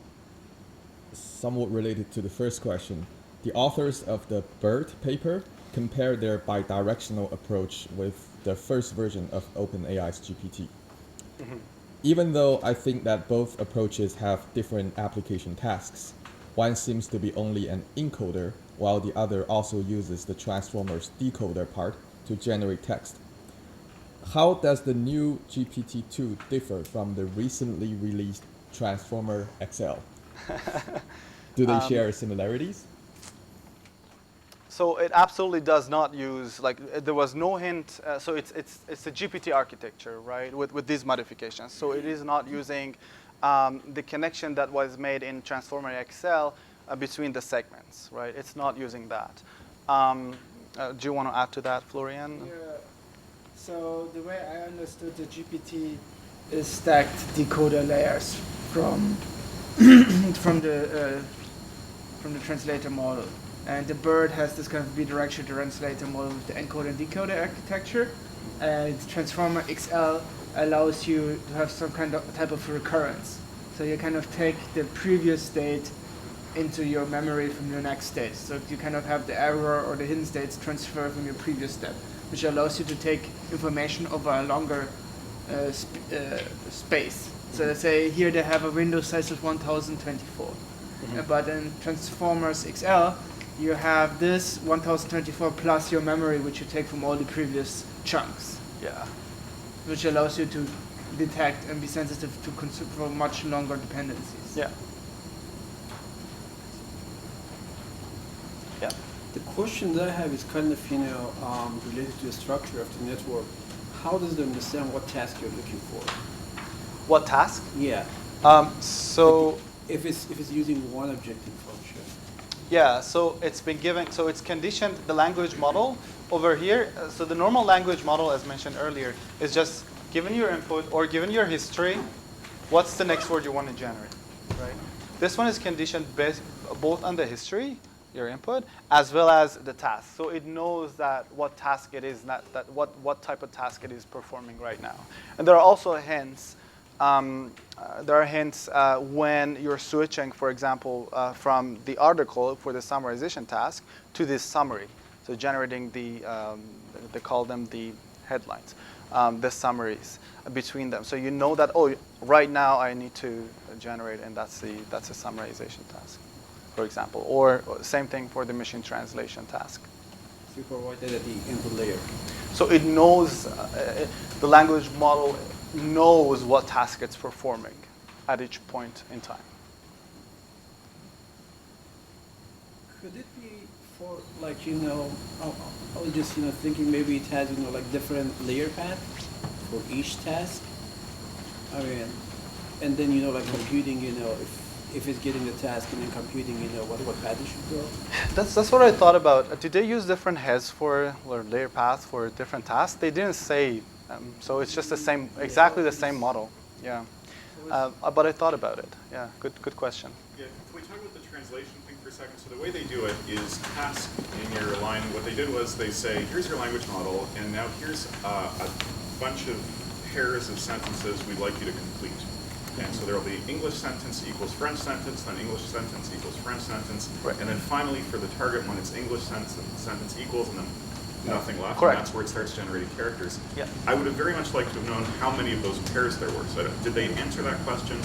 somewhat related to the first question. The authors of the BERT paper compare their bidirectional approach with the first version of OpenAI's GPT. Mm-hmm. Even though I think that both approaches have different application tasks, one seems to be only an encoder, while the other also uses the transformer's decoder part to generate text. How does the new GPT-2 differ from the recently released Transformer XL? Do they share similarities? So it absolutely does not use, there was no hint, so it's a GPT architecture, right, with these modifications. So it is not using the connection that was made in Transformer XL between the segments, right? It's not using that. Do you want to add to that, Florian? Yeah. So the way I understood the GPT is stacked decoder layers from from the translator model, and the BERT has this kind of bidirectional translator model with the encoder and decoder architecture, and Transformer XL allows you to have some kind of type of recurrence. So you kind of take the previous state into your memory from your next state. So you kind of have the error or the hidden states transfer from your previous step, which allows you to take information over a longer space. So let's say here they have a window size of 1024. But in Transformers XL, you have this 1024 plus your memory, which you take from all the previous chunks. Yeah. Which allows you to detect and be sensitive to for much longer dependencies. Yeah. Yeah. The question that I have is kind of, related to the structure of the network. How does it understand what task you're looking for? What task? Yeah. So if it's using one objective function. yeah, so it's been given, so it's conditioned the language model over here. So the normal language model, as mentioned earlier, is just given your input or given your history, what's the next word you want to generate, right? This one is conditioned both on the history, your input, as well as the task. So it knows that what task it is, what type of task it is performing right now. And there are also hints. When you're switching, for example, from the article for the summarization task to this summary. So generating they call them the headlines, the summaries between them. So you know that, oh, right now I need to generate, and that's a summarization task, for example. Or same thing for the machine translation task. Supervised at the input layer. So it knows, the language model knows what task it's performing at each point in time. Could it be for I was just thinking maybe it has different layer path for each task. I mean, and then computing if it's getting the task and then computing what path it should go. That's what I thought about. Did they use different heads or layer paths for different tasks? They didn't say. So it's just the same, exactly the same model. Yeah. But I thought about it. Yeah. Good question. Yeah. Can we talk about the translation thing for a second? So the way they do it is task in your line. What they did was they say, here's your language model, and now here's a bunch of pairs of sentences we'd like you to complete. And so there will be English sentence equals French sentence, then English sentence equals French sentence, right. And then finally for the target one, it's English sentence equals, and then nothing left. Correct. And that's where it starts generating characters. Yeah. I would have very much liked to have known how many of those pairs there were. So did they answer that question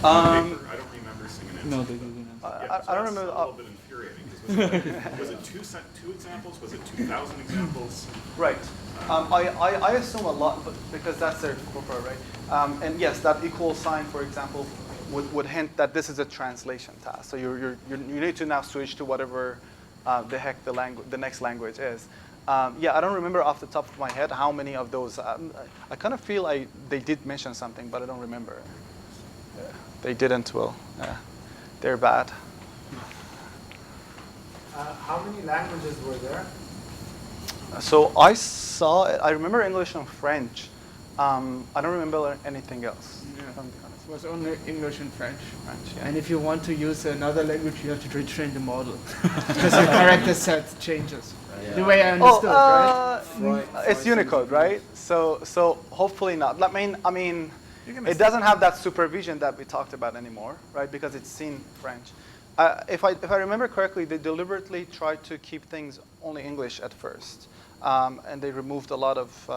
on paper? I don't remember seeing an answer. No, they didn't. Yeah, so I don't that's remember. a little bit infuriating because Was it two examples? Was it 2,000 examples? Right. I assume a lot, but because that's their corporate, right? And yes, that equal sign, for example, would hint that this is a translation task. So you need to now switch to whatever the heck the next language is. Yeah, I don't remember off the top of my head how many of those. I kind of feel they did mention something, but I don't remember. They didn't. Well, they're bad. How many languages were there? So I remember English and French. I don't remember anything else. Yeah. If I'm being honest. It was only English and French. Yeah. And if you want to use another language, you have to retrain the model because the character set changes. The way I understood, right? It's Unicode, right? So hopefully not. I mean, it doesn't have that supervision that we talked about anymore, right? Because it's seen French. If I remember correctly, they deliberately tried to keep things only English at first, and they removed a lot of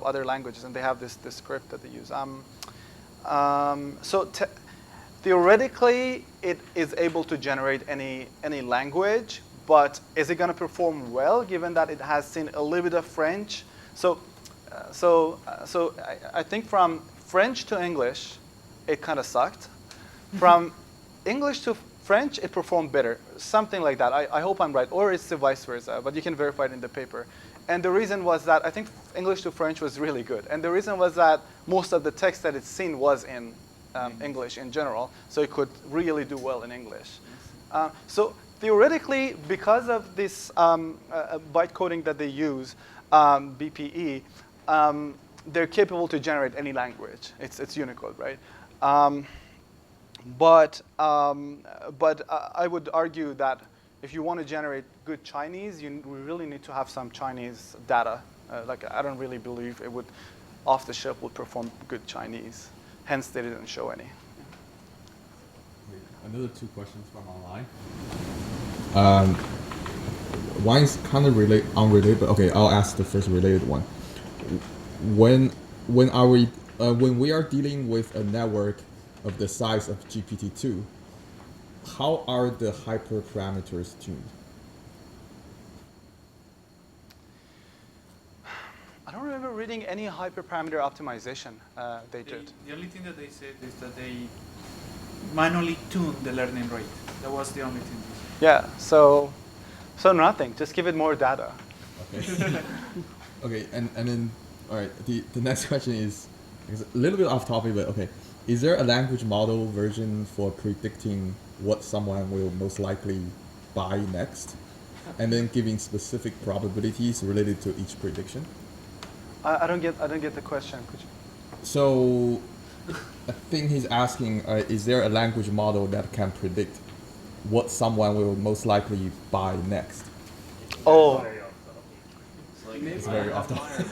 other languages, and they have this script that they use. Theoretically, it is able to generate any language, but is it going to perform well given that it has seen a little bit of French? So I think from French to English, it kind of sucked. From English to French, it performed better, something like that. I hope I'm right, or it's the vice versa, but you can verify it in the paper. And the reason was that I think English to French was really good. And the reason was that most of the text that it's seen was in English in general, so it could really do well in English. So theoretically, because of this byte coding that they use, BPE, they're capable to generate any language. It's Unicode, right? But I would argue that if you want to generate good Chinese, you really need to have some Chinese data. I don't really believe it would, off the shelf, would perform good Chinese. Hence, they didn't show any. Another two questions from online. One is kind of unrelated, but okay, I'll ask the first related one. When we are dealing with a network of the size of GPT-2, how are the hyperparameters tuned? I don't remember reading any hyperparameter optimization they did. The only thing that they said is that they manually tuned the learning rate. That was the only thing. Yeah, so nothing. Just give it more data. Okay. Okay, and then, all right, the next question is a little bit off topic, but okay. Is there a language model version for predicting what someone will most likely buy next? And then giving specific probabilities related to each prediction? I don't get the question. Could you? So I think he's asking, is there a language model that can predict what someone will most likely buy next? Oh. It's very off topic.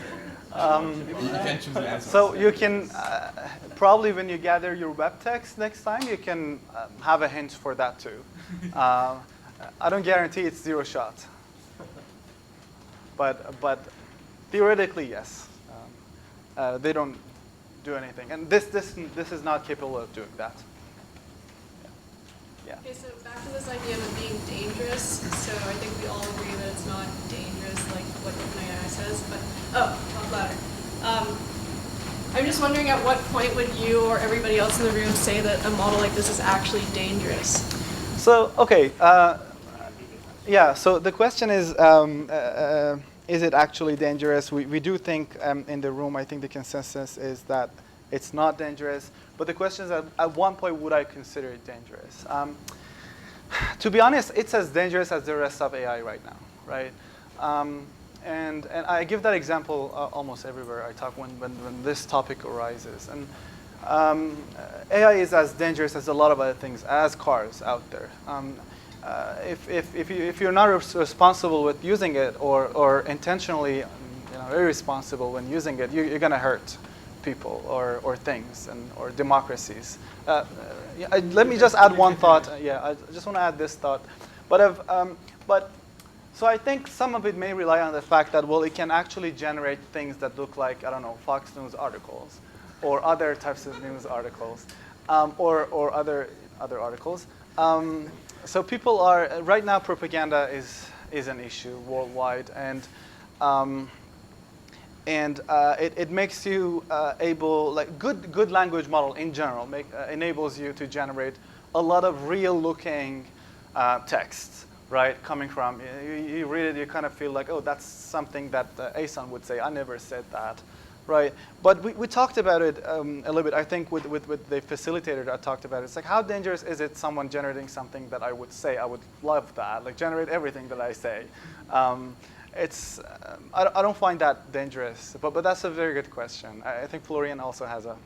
You can choose the answer. So you can probably when you gather your WebText next time, you can have a hint for that too. I don't guarantee it's zero shot, but theoretically yes. They don't do anything, and this is not capable of doing that. Yeah. Okay, so back to this idea of it being dangerous. So I think we all agree that it's not dangerous like what OpenAI says, but not louder. I'm just wondering at what point would you or everybody else in the room say that a model like this is actually dangerous? So, okay, yeah, so the question is it actually dangerous? We do think in the room, I think the consensus is that it's not dangerous. But the question is, at one point, would I consider it dangerous? To be honest, it's as dangerous as the rest of AI right now, right? And I give that example almost everywhere I talk when this topic arises. And AI is as dangerous as a lot of other things, as cars out there. If you're not responsible with using it, or intentionally irresponsible when using it, you're going to hurt people or things or democracies. Let me just add one thought. I just want to add this thought. So I think some of it may rely on the fact that, well, it can actually generate things that look like, I don't know, Fox News articles or other types of news articles or other articles. So people are right now. Propaganda is an issue worldwide, and it makes you able, like good language model in general enables you to generate a lot of real-looking texts, right? Coming from you read it, you kind of feel like, oh, that's something that Asan would say. I never said that, right? But we talked about it a little bit. I think with the facilitator that talked about it. It's like, how dangerous is it someone generating something that I would say? I would love that. Like, generate everything that I say. I don't find that dangerous, but that's a very good question. I think Florian also has a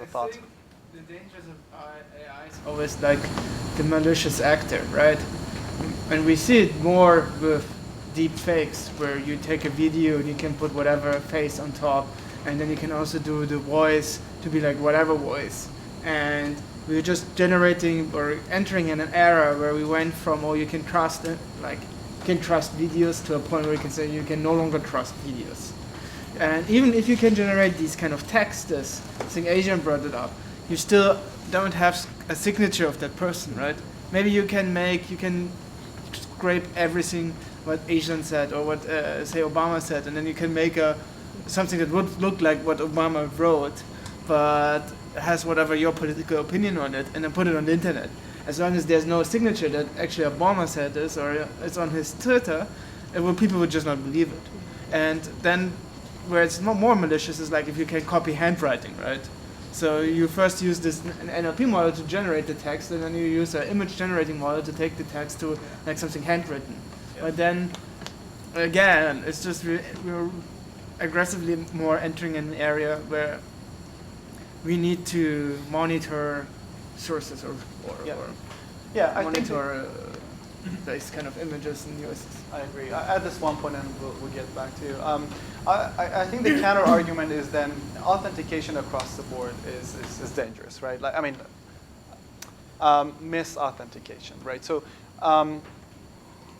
thought. I think the dangers of AI is always like the malicious actor, right? And we see it more with deep fakes, where you take a video and you can put whatever face on top, and then you can also do the voice to be like whatever voice. And we're just generating or entering in an era where we went from, oh, you can trust it, like you can trust videos, to a point where you can say you can no longer trust videos. And even if you can generate these kind of texts, I think Asian brought it up, you still don't have a signature of that person, right? Maybe you can scrape everything what Asian said or what say Obama said, and then you can make something that would look like what Obama wrote, but has whatever your political opinion on it, and then put it on the internet. As long as there's no signature that actually Obama said this, or it's on his Twitter, people would just not believe it. And then where it's more malicious is like if you can copy handwriting, right? So you first use this NLP model to generate the text, and then you use an image generating model to take the text to like something handwritten. Yeah. But then, again, it's just we're aggressively more entering an area where we need to monitor sources or I monitor these kind of images and uses. I agree. At this one point, and we'll get back to you. I think the counter argument is then authentication across the board is dangerous, right? Like, I mean, misauthentication, right? So,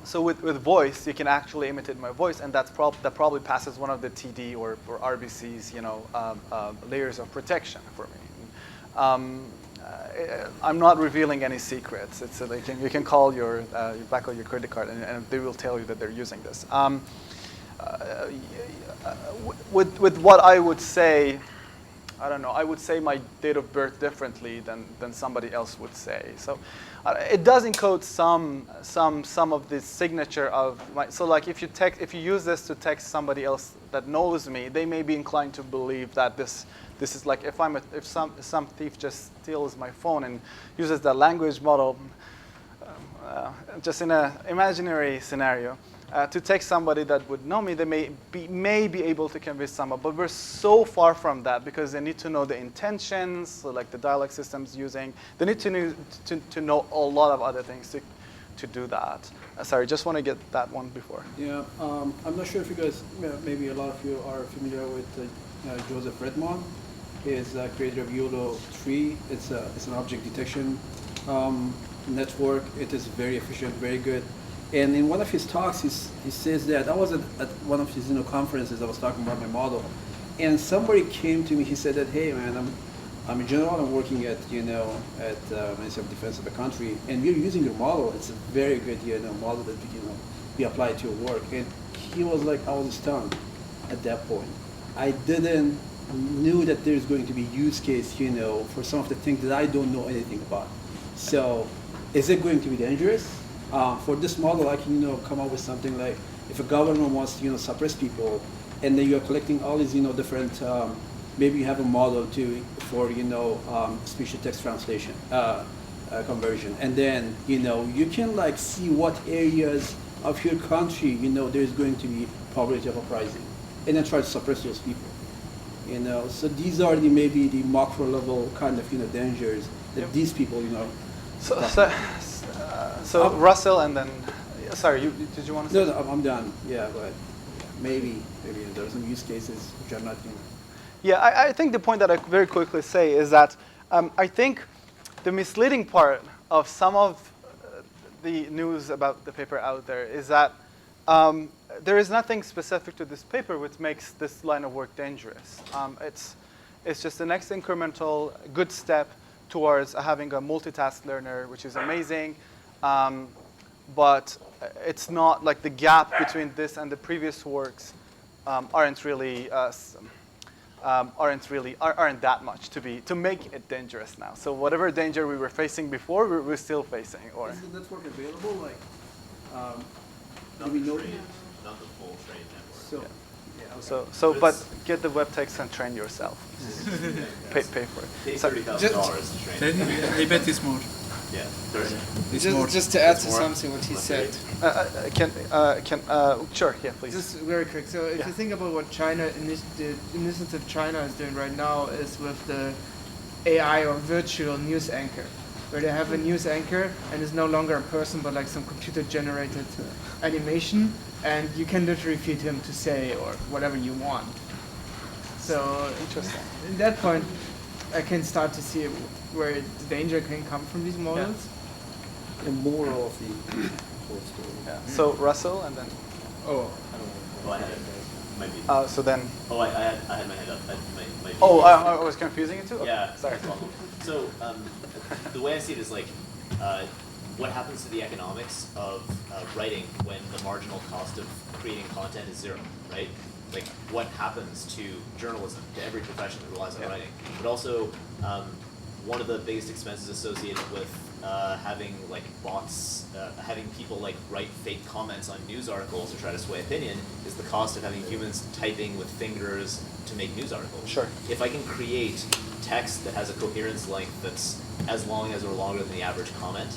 so with voice, you can actually imitate my voice, and that probably passes one of the TD or RBC's, layers of protection for me. I'm not revealing any secrets. It's like you can call your back on your credit card, and they will tell you that they're using this. With what I would say, I don't know. I would say my date of birth differently than somebody else would say. So it does encode some of the signature of my. So like if you use this to text somebody else that knows me, they may be inclined to believe that this is like if some thief just steals my phone and uses the language model, just in an imaginary scenario, to text somebody that would know me, they may be able to convince someone. But we're so far from that, because they need to know the intentions, so like the dialect system's using. They need to know a lot of other things to do that. Sorry, just want to get that one before. Yeah, I'm not sure if you guys, maybe a lot of you are familiar with Joseph Redmond. He is creator of YOLO 3. It's an object detection network. It is very efficient, very good. And in one of his talks, he says that I was at one of his conferences. I was talking about my model, and somebody came to me. He said that, hey man, I'm a general. I'm working at Ministry of Defense of the country, and we're using your model. It's a very good model that we apply to your work. And he was like, I was stunned at that point. I didn't knew that there's going to be use case, for some of the things that I don't know anything about. So, is it going to be dangerous? For this model, I can come up with something like, if a government wants to suppress people, and then you're collecting all these different, maybe you have a model for speech to text translation conversion, and then you can like see what areas of your country there's going to be probability of uprising, and then try to suppress those people. So these are maybe the macro level kind of dangers that these people So Russell, and then sorry, did you want to say? No, I'm done. Yeah, but maybe there are some use cases which are not. Yeah, I think the point that I very quickly say is that I think the misleading part of some of the news about the paper out there is that there is nothing specific to this paper which makes this line of work dangerous. It's just the next incremental good step towards having a multitask learner, which is amazing. but it's not like the gap between this and the previous works aren't that much to make it dangerous now. So whatever danger we were facing before, we're still facing. Or is the network available? Like, Not do we the know? train, not the full train network. So, but get the WebText and train yourself. pay for it. Pay So- $30,000 to train. I bet it's more. Yeah, 30. It's more. Just to add to More. something what he said. Sure, yeah, please. Just very quick. So if you think about what the initiative China is doing right now is with the AI or virtual news anchor, where they have a news anchor and it's no longer a person but like some computer-generated animation, and you can literally feed him to say or whatever you want. So Interesting. in that point, I can start to see where the danger can come from these models. the moral of the whole story. Yeah. So Russell, and then Oh, Oh, I had it. Might be. so then. Oh, I had my hand up. Might be. Oh, I was confusing it too. Okay, Yeah, sorry. that's awful. So the way I see it is like, what happens to the economics of writing when the marginal cost of creating content is zero, right? Like, what happens to journalism, to every profession that relies on writing? But also, one of the biggest expenses associated with having like bots, having people like write fake comments on news articles or try to sway opinion is the cost of having humans typing with fingers to make news articles. Sure. If I can create text that has a coherence length that's as long as or longer than the average comment,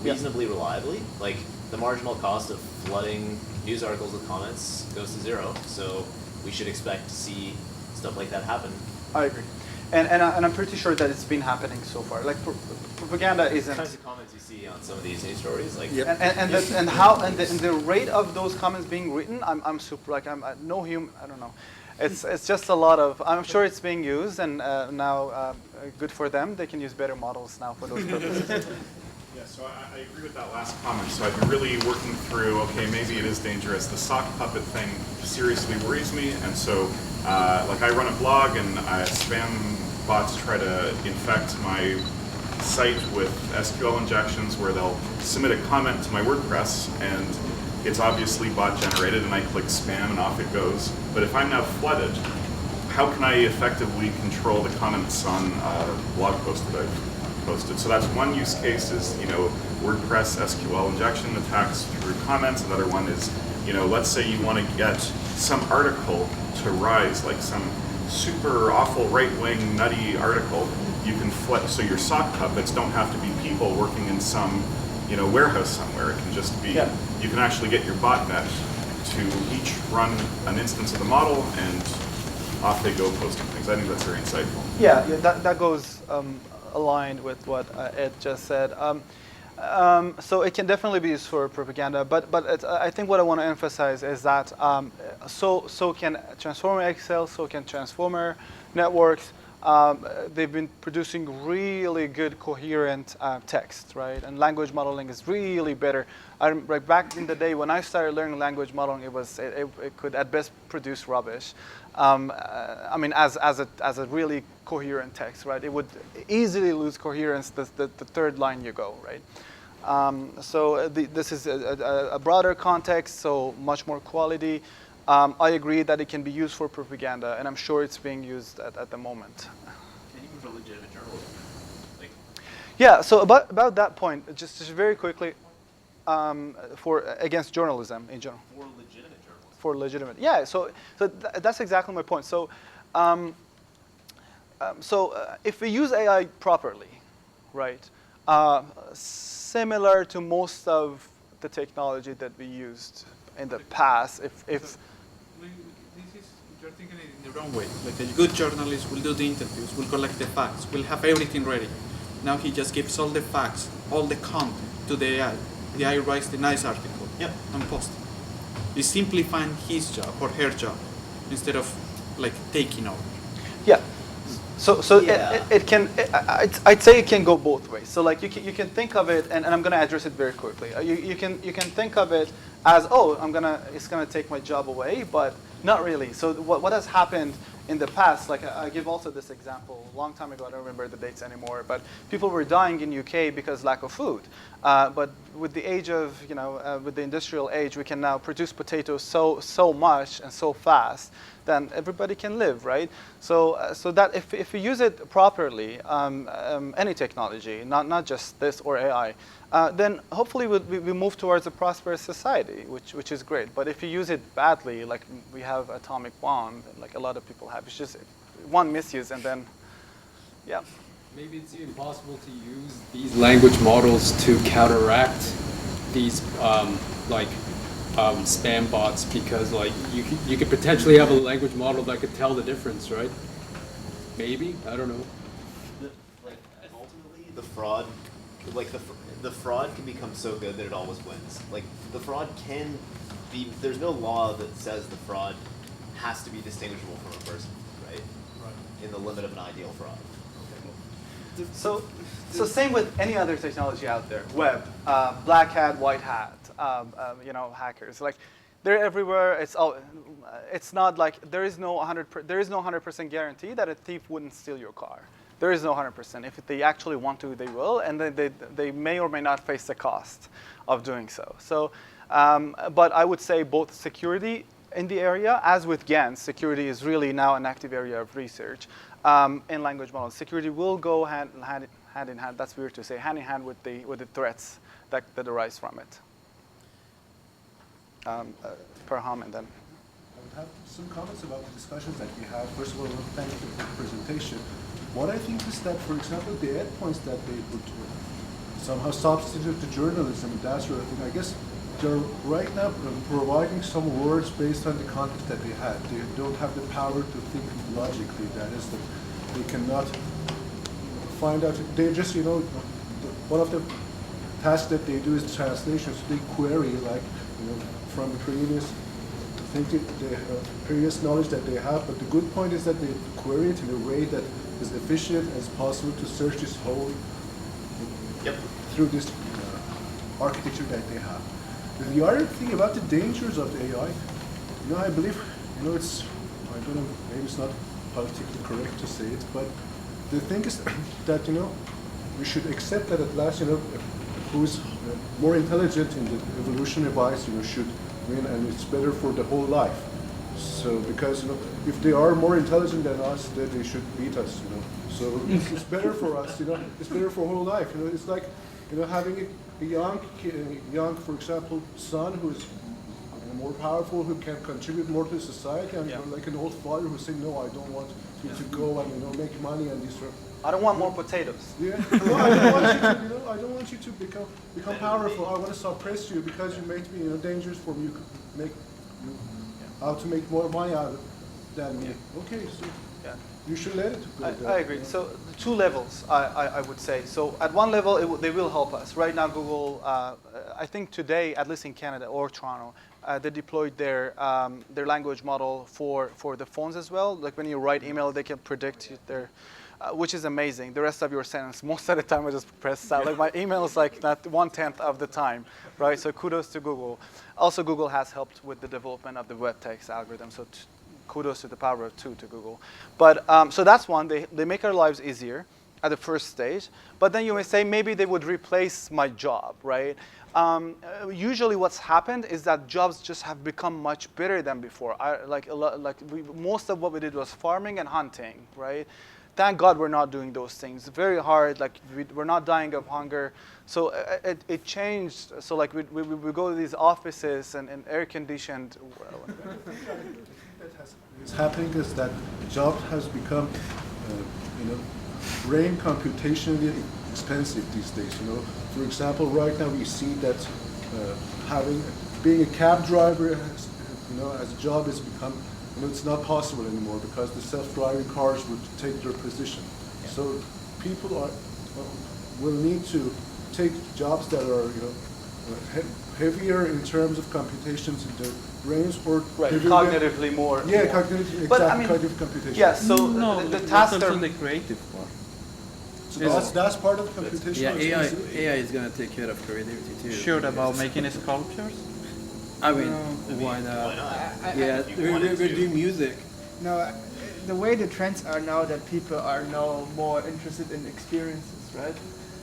reasonably reliably, like the marginal cost of flooding news articles with comments goes to zero. So we should expect to see stuff like that happen. I agree, and I'm pretty sure that it's been happening so far. Like propaganda The isn't. kinds of comments you see on some of these news stories, like And the rate of those comments being written, I'm super like I'm no human. I don't know. It's just a lot of. I'm sure it's being used, and now good for them. They can use better models now for those purposes. Yeah, so I agree with that last comment. So I've been really working through, okay, maybe it is dangerous. The sock puppet thing seriously worries me. And so, like I run a blog and spam bots try to infect my site with SQL injections where they'll submit a comment to my WordPress and it's obviously bot generated and I click spam and off it goes. But if I'm now flooded, how can I effectively control the comments on a blog post that I've posted? So that's one use case is, WordPress SQL injection attacks through comments. Another one is, let's say you want to get some article to rise, like some super awful right-wing nutty article. You can flip, so your sock puppets don't have to be people working in some, warehouse somewhere. It can just be, you can actually get your botnet to each run an instance of the model and off they go posting things. I think that's very insightful. Yeah, that goes aligned with what Ed just said. So it can definitely be used for propaganda, but I think what I want to emphasize is that so can Transformer Excel, so can Transformer networks. They've been producing really good coherent text, right? And language modeling is really better. Right back in the day when I started learning language modeling, it could at best produce rubbish. I mean, as a really coherent text, right? It would easily lose coherence the third line you go, right? This is a broader context, so much more quality. I agree that it can be used for propaganda, and I'm sure it's being used at the moment. can you for legitimate journalism? Like, Yeah. So about that point, just very quickly, against journalism in general. for legitimate journalism. For legitimate, yeah. So that's exactly my point. So, if we use AI properly, right? Similar to most of the technology that we used in the past, if You're thinking it in the wrong way. Like a good journalist will do the interviews, will collect the facts, will have everything ready. Now he just gives all the facts, all the content to the AI. The AI writes the nice article and posts it. He's simplifying his job or her job instead of like taking over. yeah. So it can. I'd say it can go both ways. So like you can think of it, and I'm going to address it very quickly. You can think of it as, oh, it's going to take my job away, but not really. So what has happened in the past, like I give also this example, a long time ago, I don't remember the dates anymore, but people were dying in UK because lack of food. But with the age of, with the industrial age, we can now produce potatoes so much and so fast, then everybody can live, right? So that if we use it properly, any technology, not just this or AI, then hopefully we move towards a prosperous society, which is great. But if you use it badly, like we have atomic bomb, like a lot of people have, it's just one misuse and then, yeah. Maybe it's impossible to use these language models to counteract these spam bots, because like you could potentially have a language model that could tell the difference, right? Maybe, I don't know. Ultimately, the fraud, the fraud can become so good that it always wins. Like the fraud can be. There's no law that says the fraud has to be distinguishable from a person, right? Right. In the limit of an ideal fraud. So same with any other technology out there. Web, black hat, white hat, hackers. Like they're everywhere. It's not like there is no 100% guarantee that a thief wouldn't steal your car. There is no 100%. If they actually want to, they will, and they may or may not face the cost of doing so. So, but I would say both security in the area, as with GANs, security is really now an active area of research. In language models, security will go hand in hand. That's weird to say, hand in hand with the threats that arise from it. Perham, and then. I would have some comments about the discussions that we have. First of all, thank you for the presentation. What I think is that, for example, the endpoints that they would somehow substitute to journalism, that sort of thing, I guess they're right now providing some words based on the context that they had. They don't have the power to think logically. That is, that they cannot find out. They just, one of the tasks that they do is translation. So they query, like, from the previous thinking, the previous knowledge that they have. But the good point is that they query it in a way that is efficient as possible to search this whole through this architecture that they have. The other thing about the dangers of the AI, I believe, it's, I don't know, maybe it's not politically correct to say it, but the thing is that, we should accept that at last, who's more intelligent in the evolutionary wise, should win, and it's better for the whole life. So, because, if they are more intelligent than us, then they should beat us, So it's better for us, it's better for whole life. It's like, having a young, for example, son who's more powerful, who can contribute more to society, and like an old father who's saying, no, I don't want you to go and make money and this. I don't want more potatoes. Yeah, no, I don't want you to. I don't want you to become powerful. I want to suppress you because you make me dangerous for me. How to make more money out of than me. Okay, so. You should let it go. I agree. So two levels, I would say. So at one level, they will help us. Right now, Google, I think today, at least in Canada or Toronto, they deployed their language model for the phones as well. Like when you write email, they can predict their, which is amazing. The rest of your sentence, most of the time, I just press send. Like my email is like not 1/10 of the time, right? So kudos to Google. Also, Google has helped with the development of the WebText algorithm. So kudos to the power of 2 to Google. But so that's one. They make our lives easier at the first stage. But then you may say maybe they would replace my job, right? Usually what's happened is that jobs just have become much better than before. Most of what we did was farming and hunting, right? Thank God we're not doing those things. Very hard. Like we're not dying of hunger. So it changed. So like we go to these offices and air conditioned. What's happening is that job has become, brain computationally expensive these days. For example, right now we see that being a cab driver, as a job has become, it's not possible anymore because the self-driving cars would take their position. Yeah. So people will need to take jobs that are, heavier in terms of computations in their brains, or cognitively more. Yeah, cognitively, exactly, cognitive computation. Yeah, so the tasks are the creative part. So that's part of computation. Yeah, AI is going to take care of creativity too. Sure about making sculptures? I mean, why not? Yeah, we're doing music. No, the way the trends are now that people are now more interested in experiences, right?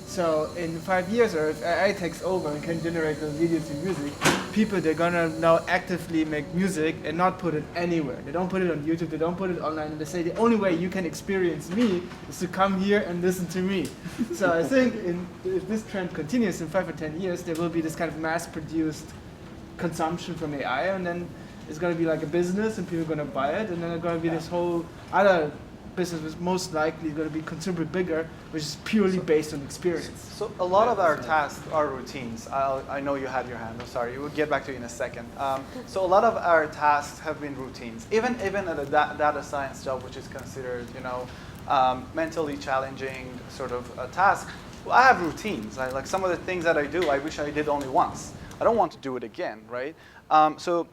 So in 5 years, or if AI takes over and can generate those videos and music, people, they're gonna now actively make music and not put it anywhere. They don't put it on YouTube, they don't put it online, and they say the only way you can experience me is to come here and listen to me. So I think if this trend continues in 5 or 10 years, there will be this kind of mass-produced consumption from AI, and then it's gonna be like a business and people are gonna buy it, and then there's gonna be this whole other business which most likely is going to be considerably bigger, which is purely based on experience. So a lot of our tasks are routines. I know you had your hand. I'm sorry. We'll get back to you in a second. So a lot of our tasks have been routines. Even at a data science job, which is considered, mentally challenging sort of a task, I have routines. Like some of the things that I do, I wish I did only once. I don't want to do it again, right? So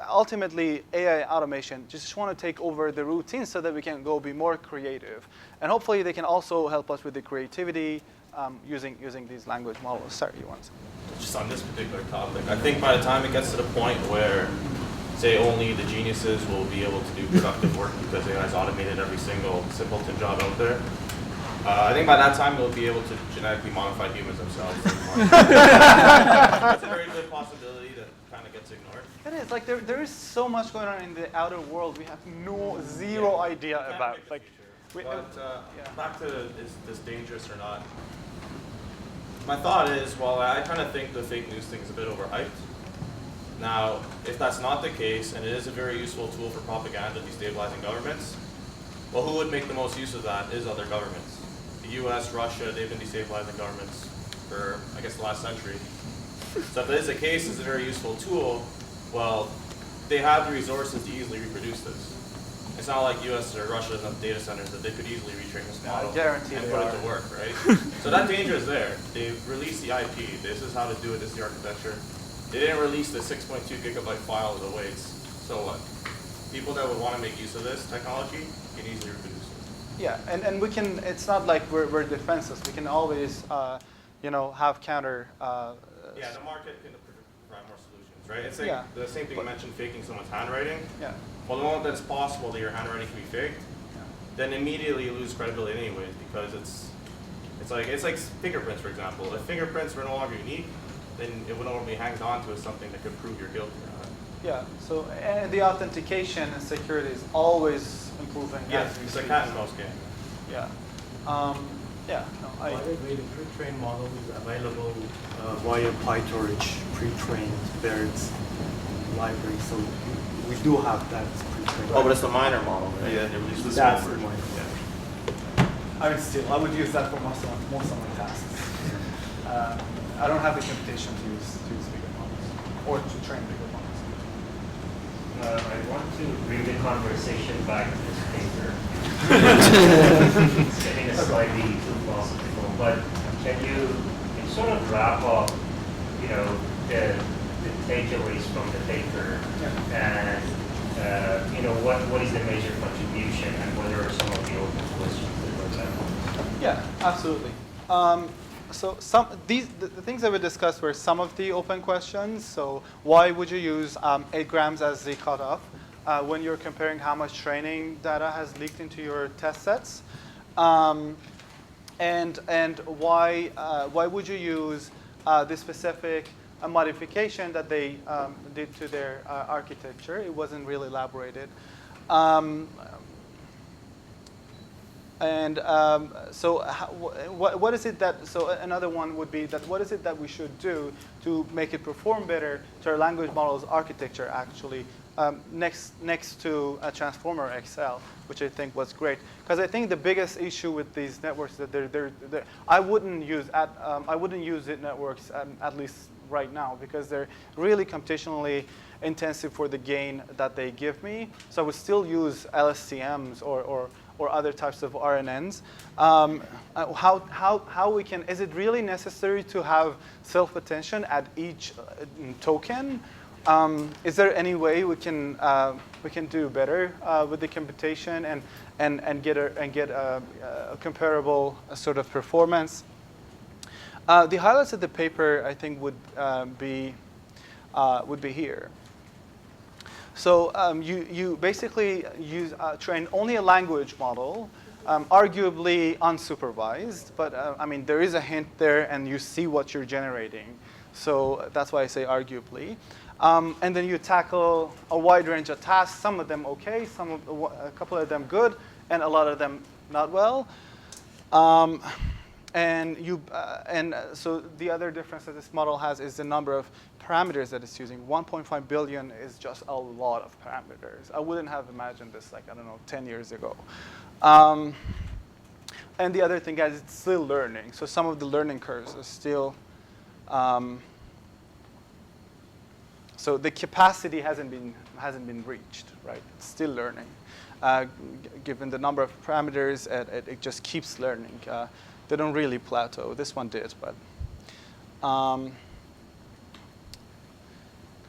ultimately, AI automation just want to take over the routine so that we can go be more creative. And hopefully they can also help us with the creativity using these language models. Sorry, you want to? Just on this particular topic, I think by the time it gets to the point where, say, only the geniuses will be able to do productive work because AI has automated every single simpleton job out there, I think by that time they'll be able to genetically modify humans themselves. That's a very good possibility that kind of gets ignored. It is like there is so much going on in the outer world we have zero idea about. Like, back to is this dangerous or not? My thought is, well, I kind of think the fake news thing is a bit overhyped. Now, if that's not the case, and it is a very useful tool for propaganda destabilizing governments, well, who would make the most use of that is other governments. The US, Russia, they've been destabilizing governments for, I guess, the last century. So if that is the case, it's a very useful tool. Well, they have the resources to easily reproduce this. It's not like US or Russia doesn't have data centers that they could easily retrain this model and put it to work, right? So that danger is there. They've released the IP. This is how to do it. This is the architecture. They didn't release the 6.2 gigabyte file of the weights. So what? People that would want to make use of this technology can easily reproduce it. Yeah, and we can. It's not like we're defenseless. We can always, have counter. Yeah, the market can provide more solutions, right? It's like the same thing you mentioned, faking someone's handwriting. Yeah. Well, the moment that it's possible that your handwriting can be faked, then immediately you lose credibility anyways, because it's like fingerprints, for example. If fingerprints were no longer unique, then it would only be hanged on to as something that could prove you're guilty or not. Yeah. So the authentication and security is always improving. Yeah, it's a cat and mouse game. Yeah. By the way, the pre-trained model is available via PyTorch pre-trained BERT library, so we do have that pre-trained. Oh, but it's the minor model, right? Yeah, They released the that's small the version. minor. I mean, still, I would use that for most of my tasks. I don't have the computation to use bigger models or to train bigger models. I want to bring the conversation back to this paper. It's getting slightly too philosophical, but can you sort of wrap up, the takeaways from the paper, and what is the major contribution, and what are some of the open questions that are Yeah, absolutely. So the things that we discussed were some of the open questions. So why would you use 8 grams as the cutoff when you're comparing how much training data has leaked into your test sets? And why would you use the specific modification that they did to their architecture? It wasn't really elaborated. So what is it that, so another one would be that what is it that we should do to make it perform better to our language model's architecture actually next to a transformer XL, which I think was great. Because I think the biggest issue with these networks is that I wouldn't use it networks at least right now because they're really computationally intensive for the gain that they give me. So I would still use LSTMs or other types of RNNs. How we can, is it really necessary to have self-attention at each token? Is there any way we can do better with the computation and get a comparable sort of performance? The highlights of the paper, I think, would be here. So you basically train only a language model, arguably unsupervised, but I mean, there is a hint there and you see what you're generating. So that's why I say arguably. And then you tackle a wide range of tasks, some of them okay, a couple of them good, and a lot of them not well. So the other difference that this model has is the number of parameters that it's using. 1.5 billion is just a lot of parameters. I wouldn't have imagined this, like, I don't know, 10 years ago. And the other thing is it's still learning. So some of the learning curves are still, so the capacity hasn't been reached, right? It's still learning. Given the number of parameters, it just keeps learning. They don't really plateau. This one did, but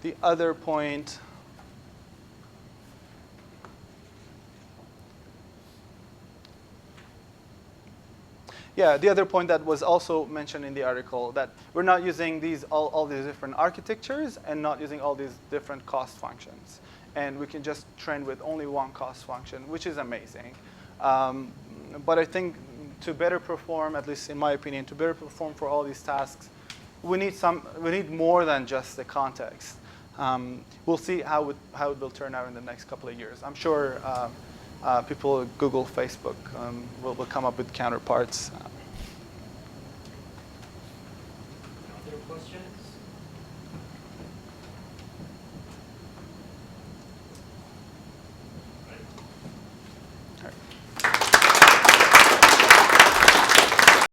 the other point. Yeah, the other point that was also mentioned in the article, that we're not using all these different architectures and not using all these different cost functions. And we can just train with only one cost function, which is amazing. But I think to better perform, at least in my opinion, to better perform for all these tasks, we need more than just the context. We'll see how it will turn out in the next couple of years. I'm sure people at Google, Facebook will come up with counterparts. Other questions?